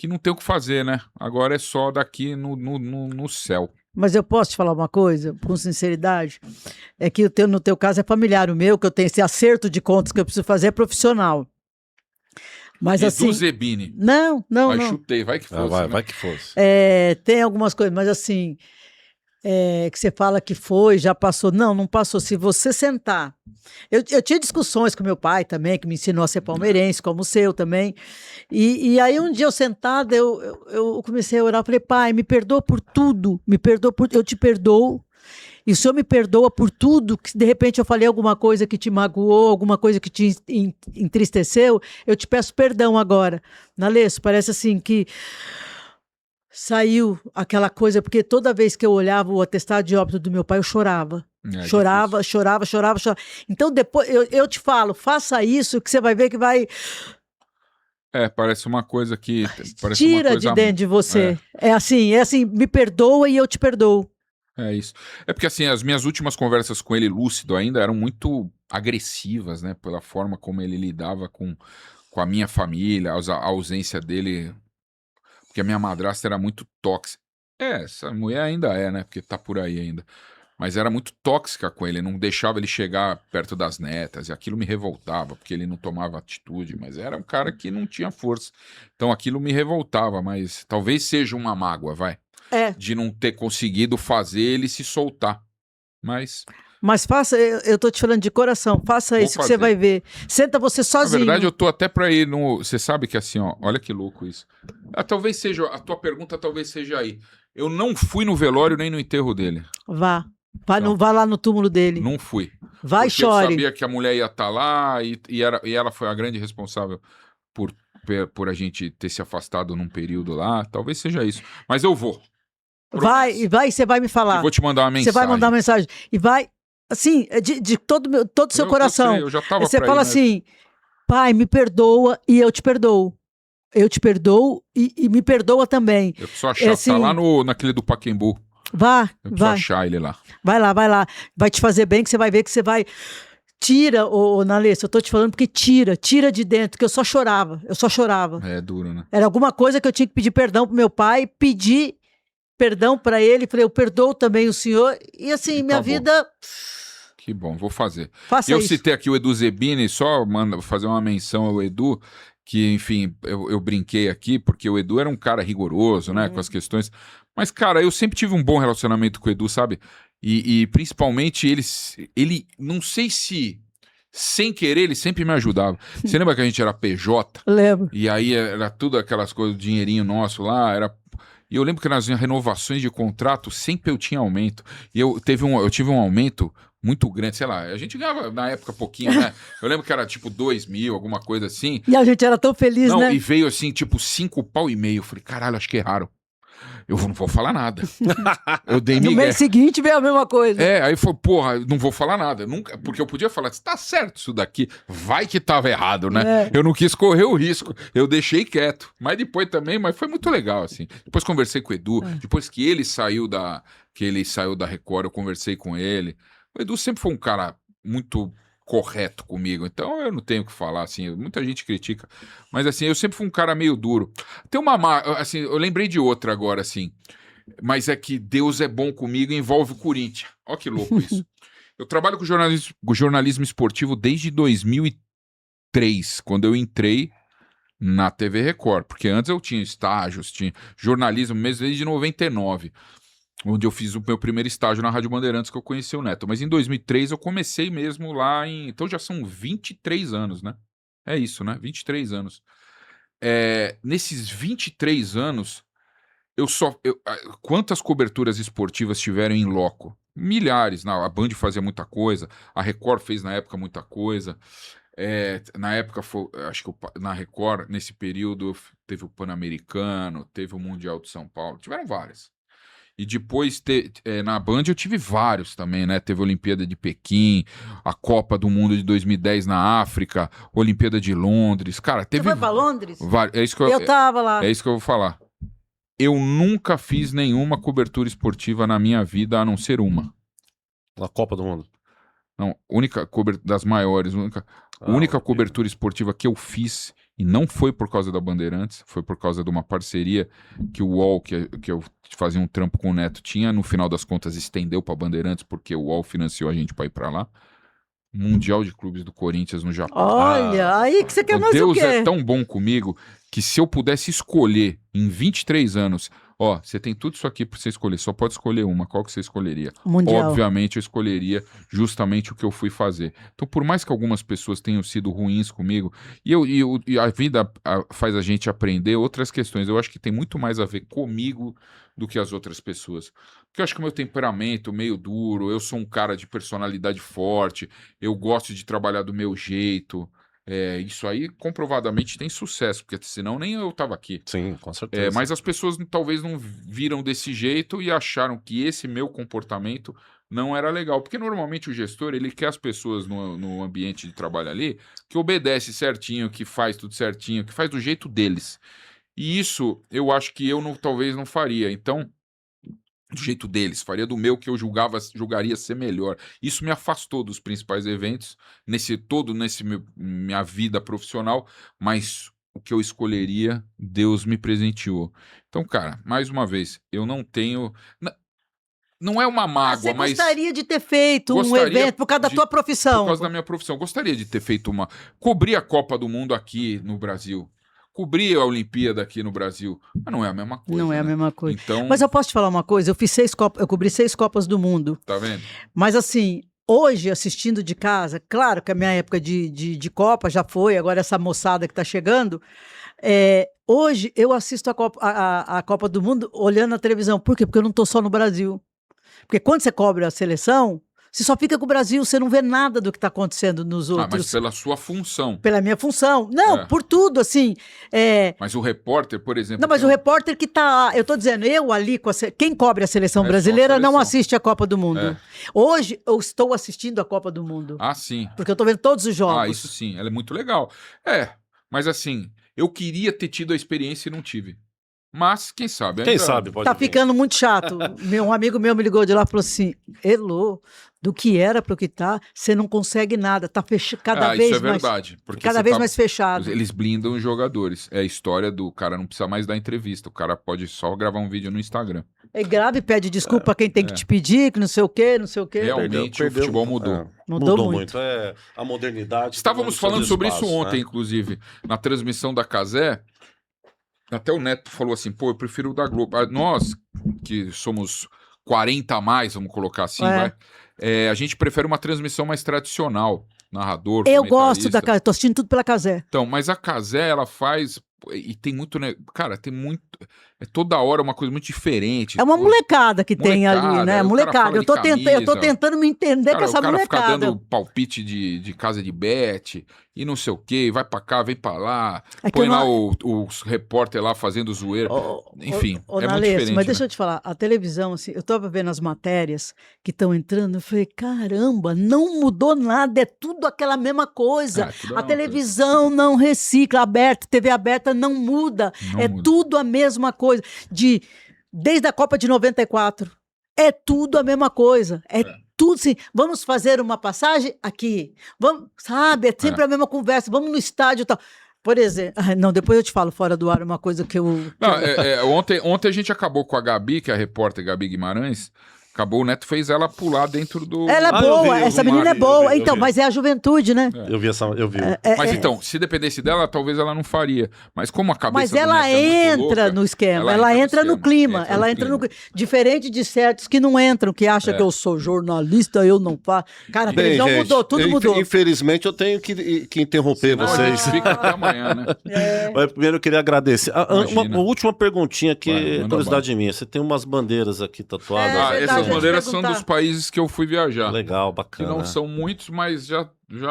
não tem o que fazer, né? Agora é só daqui no céu. Mas eu posso te falar uma coisa, com sinceridade? É que no teu caso é familiar, o meu, que eu tenho esse acerto de contas que eu preciso fazer é profissional. Mas E assim. do Zebini? Não. Chutei, vai que fosse. Vai que fosse. Tem algumas coisas, mas assim. Que você fala que foi, já passou. Não passou. Se você sentar. Eu tinha discussões com meu pai também, que me ensinou a ser palmeirense, como o seu também. E aí um dia eu sentada, eu comecei a orar, falei, pai, me perdoa por tudo, eu te perdoo. E o senhor me perdoa por tudo, que de repente eu falei alguma coisa que te magoou, alguma coisa que te entristeceu, eu te peço perdão agora. Nalesso, parece assim que saiu aquela coisa, porque toda vez que eu olhava o atestado de óbito do meu pai, eu chorava. Chorava. Então depois, eu te falo, faça isso que você vai ver que vai... Parece uma coisa que... Tira de dentro de você. É assim, me perdoa e eu te perdoo. É isso. É porque assim, as minhas últimas conversas com ele, lúcido ainda, eram muito agressivas, né? Pela forma como ele lidava com a minha família, a ausência dele... Porque a minha madrasta era muito tóxica. Essa mulher ainda né? Porque tá por aí ainda. Mas era muito tóxica com ele, não deixava ele chegar perto das netas, e aquilo me revoltava, porque ele não tomava atitude, mas era um cara que não tinha força. Então aquilo me revoltava, mas talvez seja uma mágoa, de não ter conseguido fazer ele se soltar. Mas faça, eu tô te falando de coração, faça isso que você vai ver. Senta você sozinho. Na verdade, eu tô até pra ir no... Você sabe que assim, ó, olha que louco isso. Talvez seja, a tua pergunta talvez seja aí. Eu não fui no velório nem no enterro dele. Vá lá no túmulo dele. Não fui. Vai e porque chore. Eu sabia que a mulher ia estar lá e ela foi a grande responsável por a gente ter se afastado num período lá. Talvez seja isso. Mas eu vou. Vai, você vai me falar. Eu vou te mandar uma mensagem. Você vai mandar uma mensagem. E vai, assim, de todo o seu coração. Eu já tava você pra fala ir, assim, pai, me perdoa e eu te perdoo. Eu te perdoo e me perdoa também. Eu preciso achar, tá lá naquele do Pacaembu. Vai. Eu preciso achar ele lá. Vai lá. Vai te fazer bem, que você vai ver que você vai... Tira, Nalessa, eu tô te falando porque tira de dentro, que eu só chorava. É duro, né? Era alguma coisa que eu tinha que pedir perdão pro meu pai, pedir perdão pra ele, falei, eu perdoo também o senhor, e assim, minha vida... Que bom, vou fazer. Faça eu isso. Citei aqui o Edu Zebini, só fazer uma menção ao Edu, que, enfim, eu brinquei aqui, porque o Edu era um cara rigoroso, né, com as questões. Mas, cara, eu sempre tive um bom relacionamento com o Edu, sabe? E principalmente ele, não sei se, sem querer, ele sempre me ajudava. Você lembra que a gente era PJ? Lembro. E aí era tudo aquelas coisas, o dinheirinho nosso lá, E eu lembro que nas renovações de contrato, sempre eu tinha aumento. E eu tive um aumento muito grande, sei lá, a gente ganhava na época pouquinho, né? Eu lembro que era tipo 2.000, alguma coisa assim. E a gente era tão feliz, né? E veio assim, tipo 5,5 pau. Eu falei, caralho, acho que erraram. Eu não vou falar nada. Eu dei migué. No mês seguinte veio a mesma coisa. Aí foi, porra, não vou falar nada. Nunca, porque eu podia falar, tá certo isso daqui. Vai que tava errado, né? Eu não quis correr o risco. Eu deixei quieto. Mas depois também, mas foi muito legal, assim. Depois conversei com o Edu. Depois que ele saiu da Record, eu conversei com ele. O Edu sempre foi um cara muito correto comigo, então eu não tenho o que falar, assim, muita gente critica, mas assim, eu sempre fui um cara meio duro. Tem assim, eu lembrei de outra agora, assim, Mas é que Deus é bom comigo e envolve o Corinthians. Olha que louco isso. Eu trabalho com jornalismo esportivo desde 2003, quando eu entrei na TV Record, porque antes eu tinha estágios, tinha jornalismo mesmo desde 99, onde eu fiz o meu primeiro estágio na Rádio Bandeirantes, que eu conheci o Neto. Mas em 2003 eu comecei mesmo lá em... Então já são 23 anos, né? É isso, né? 23 anos. Nesses 23 anos, quantas coberturas esportivas tiveram em loco? Milhares. A Band fazia muita coisa, a Record fez na época muita coisa. Na época, acho que na Record, nesse período, teve o Pan-Americano, teve o Mundial de São Paulo, tiveram várias. E depois, na Band, eu tive vários também, né? Teve a Olimpíada de Pequim, a Copa do Mundo de 2010 na África, a Olimpíada de Londres. Cara, teve... Você foi pra Londres? É isso que eu tava lá. É isso que eu vou falar. Eu nunca fiz nenhuma cobertura esportiva na minha vida, a não ser uma. A Copa do Mundo. Não, única cobertura das maiores, única cobertura esportiva que eu fiz, e não foi por causa da Bandeirantes, foi por causa de uma parceria que o UOL, que eu fazia um trampo com o Neto, tinha, no final das contas estendeu para Bandeirantes, porque o UOL financiou a gente para ir para lá. Mundial de Clubes do Corinthians no Japão. Olha, aí que você quer mais Deus o quê? é tão bom comigo que se eu pudesse escolher em 23 anos, você tem tudo isso aqui para você escolher, só pode escolher uma, qual que você escolheria? Mundial. Obviamente eu escolheria justamente o que eu fui fazer. Então, por mais que algumas pessoas tenham sido ruins comigo, e a vida faz a gente aprender outras questões, eu acho que tem muito mais a ver comigo do que as outras pessoas. Porque eu acho que o meu temperamento meio duro, eu sou um cara de personalidade forte, eu gosto de trabalhar do meu jeito. Isso aí comprovadamente tem sucesso, porque senão nem eu tava aqui. Sim, com certeza. Mas as pessoas talvez não viram desse jeito e acharam que esse meu comportamento não era legal. Porque normalmente o gestor, ele quer as pessoas no ambiente de trabalho ali que obedece certinho, que faz tudo certinho, que faz do jeito deles. E isso eu acho que eu talvez não faria. Então, do jeito deles, faria do meu que eu julgaria ser melhor. Isso me afastou dos principais eventos, nesse minha vida profissional, mas o que eu escolheria, Deus me presenteou. Então, cara, mais uma vez, eu não tenho... Não é uma mágoa, você mas... gostaria de ter feito um evento por causa da tua profissão. Por causa da minha profissão. Gostaria de ter feito cobrir a Copa do Mundo aqui no Brasil. Cobrir a Olimpíada aqui no Brasil. Mas não é a mesma coisa. Não é a mesma coisa. Então... Mas eu posso te falar uma coisa? Eu cobri 6 Copas do Mundo. Tá vendo? Mas assim, hoje, assistindo de casa, claro que a minha época de Copa já foi, agora essa moçada que tá chegando, hoje eu assisto a Copa do Mundo olhando na televisão. Por quê? Porque eu não tô só no Brasil. Porque quando você cobre a seleção, você só fica com o Brasil, você não vê nada do que está acontecendo nos outros. Mas pela sua função. Pela minha função. Não, por tudo, assim. Mas o repórter, por exemplo... Não, mas o repórter que está... Eu estou dizendo, eu ali, quem cobre a seleção brasileira não assiste a Copa do Mundo. Hoje, eu estou assistindo a Copa do Mundo. Ah, sim. Porque eu estou vendo todos os jogos. Isso sim, ela é muito legal. Mas assim, eu queria ter tido a experiência e não tive. Mas, quem sabe? Quem sabe pode Tá vir. ficando muito chato. Um amigo meu me ligou de lá e falou assim, Elô, do que era para o que tá, você não consegue nada, tá cada vez isso é mais... verdade. Porque cada vez mais fechado. Eles blindam os jogadores. É a história do cara não precisa mais dar entrevista, o cara pode só gravar um vídeo no Instagram. É grave e pede desculpa a quem tem que te pedir, que não sei o quê, não sei o quê. Realmente o futebol mudou. Mudou muito. A modernidade... Estávamos falando sobre isso ontem, né? inclusive, na transmissão da Cazé. Até o Neto falou assim, eu prefiro o da Globo. Nós, que somos 40 a mais, vamos colocar assim, a gente prefere uma transmissão mais tradicional, narrador, eu gosto da Cazé, tô assistindo tudo pela Cazé. Então, mas a Cazé, ela faz... E tem muito... Cara, tem muito... toda hora uma coisa muito diferente. É uma molecada que tem ali, né? Molecada. Eu tô tentando me entender com essa molecada. O cara fica dando palpite de casa de bet e não sei o quê, vai pra cá, vem pra lá, põe lá os repórter lá fazendo zoeira. Enfim, é muito diferente. Mas deixa eu te falar, a televisão, assim, eu tava vendo as matérias que estão entrando, eu falei, caramba, não mudou nada, é tudo aquela mesma coisa. A televisão não recicla, TV aberta não muda, tudo a mesma coisa. Desde a Copa de 94, é tudo a mesma coisa, tudo assim, vamos fazer uma passagem aqui, vamos, sabe, é sempre a mesma conversa, vamos no estádio e tal. Por exemplo, não, depois eu te falo fora do ar uma coisa que eu... Não, ontem a gente acabou com a Gabi, que é a repórter Gabi Guimarães. Acabou, o Neto fez ela pular dentro do... Ela é boa, essa menina é boa. Então, mas é a juventude, né? Eu vi. Mas então, se dependesse dela, talvez ela não faria. Mas como a cabeça Mas do ela Neto é muito entra louca, no esquema, ela entra no clima, Diferente de certos que não entram, que acham que eu sou jornalista, eu não faço. Cara, a televisão mudou, tudo mudou. Infelizmente, eu tenho que interromper Senão vocês. a gente fica até amanhã, né? Mas primeiro eu queria agradecer. Uma última perguntinha aqui, Manda curiosidade minha. Você tem umas bandeiras aqui tatuadas. verdade, Essas eu ia te bandeiras são perguntar. dos países que eu fui viajar. Legal, Que bacana. não são muitos, mas já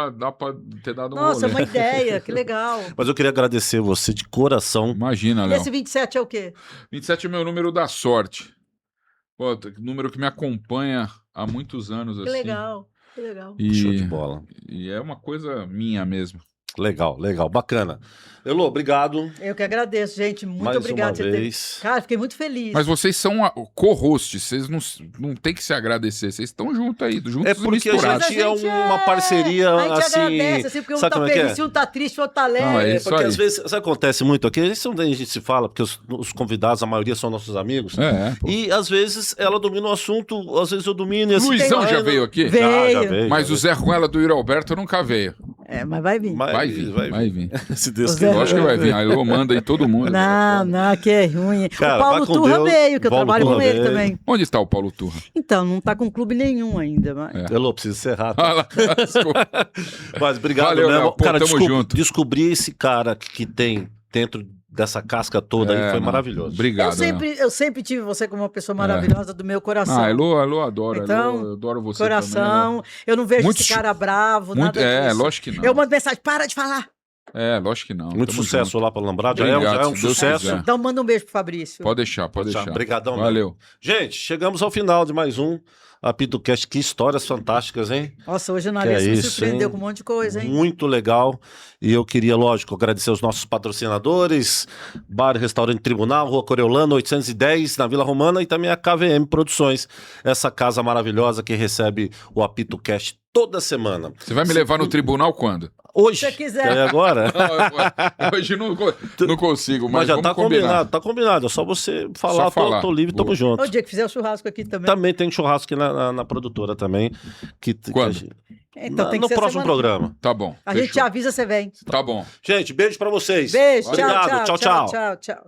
dá pra ter dado um Nossa, é rolê. uma ideia, que legal. Mas eu queria agradecer você de coração. Imagina, E Léo. esse 27 é o quê? 27 é meu número da sorte. Pô, número que me acompanha há muitos anos, Que assim. legal, que legal. Show de E, bola. e é uma coisa minha mesmo. Legal, bacana. Elô, obrigado. Eu que agradeço, gente. Muito Mais obrigado. uma Você ter- vez. Cara, fiquei muito feliz. Mas vocês são co-hosts, vocês não tem que se agradecer, vocês estão juntos aí, juntos É e porque a misturados. gente é uma parceria, a gente assim, agradece, assim, porque um sabe tá como é que feliz, é? se um tá triste, o outro tá alegre. Ah, é isso Porque aí. às vezes, isso acontece muito aqui, isso a gente se fala, porque os convidados, a maioria são nossos amigos, Pô. e às vezes ela domina o assunto, às vezes eu domino. E assim, Luizão tem- já veio aqui? Veio. Já veio. Mas já o Zé Ruela do Yuri Alberto nunca veio. Mas vai vir. veio. Vai vir. Se Deus O Zé- quiser. Eu acho que vai vir. A Elô manda em todo mundo. Não, que é ruim. Cara, o Paulo vai com Turra Deus. veio, que eu Paulo trabalho com Turra ele veio. também. Onde está o Paulo Turra? Então, não tá com clube nenhum ainda. Mas... Elô, preciso encerrar. Ah, lá, desculpa. Mas obrigado, Valeu, mesmo. Léo. Pô, Cara, tamo junto. descobrir esse cara que tem dentro dessa casca toda aí foi não. maravilhoso. Obrigado. eu sempre tive você como uma pessoa maravilhosa do meu coração. Elô adoro. Então, Elô, adoro você Coração. também. Eu não vejo Muito esse cara bravo, Muito, nada disso. lógico que não. Eu mando mensagem, para de falar. Lógico que não. Muito Tamo sucesso junto. lá para Lambrado. Já Obrigado, é um se Deus sucesso. quiser. Então manda um beijo pro Fabrício. Pode deixar. Obrigadão, mesmo. Valeu. Gente, chegamos ao final de mais um ApitoCast. Que histórias fantásticas, hein? Nossa, hoje o Que Nariz é me isso, surpreendeu hein? com um monte de coisa, hein? Muito legal. E eu queria, lógico, agradecer os nossos patrocinadores: Bar e Restaurante Tribunal, Rua Coriolano, 810, na Vila Romana, e também a KVM Produções, essa casa maravilhosa que recebe o ApitoCast toda semana. Você vai me levar no tribunal quando? Hoje. Se você quiser. É agora? Hoje não consigo, Mas mas já vamos tá combinar. combinado, tá combinado. É só você falar, Só falar. Tô livre, tamo Boa. junto. O dia que fizer o churrasco aqui também. Também tem churrasco aqui na produtora também. Quando? Então tem que no ser próximo semana. programa. Tá bom. A gente fechou. avisa, você vem. Tá bom. Gente, beijo pra vocês. Beijo, Obrigado, tchau. tchau. Tchau.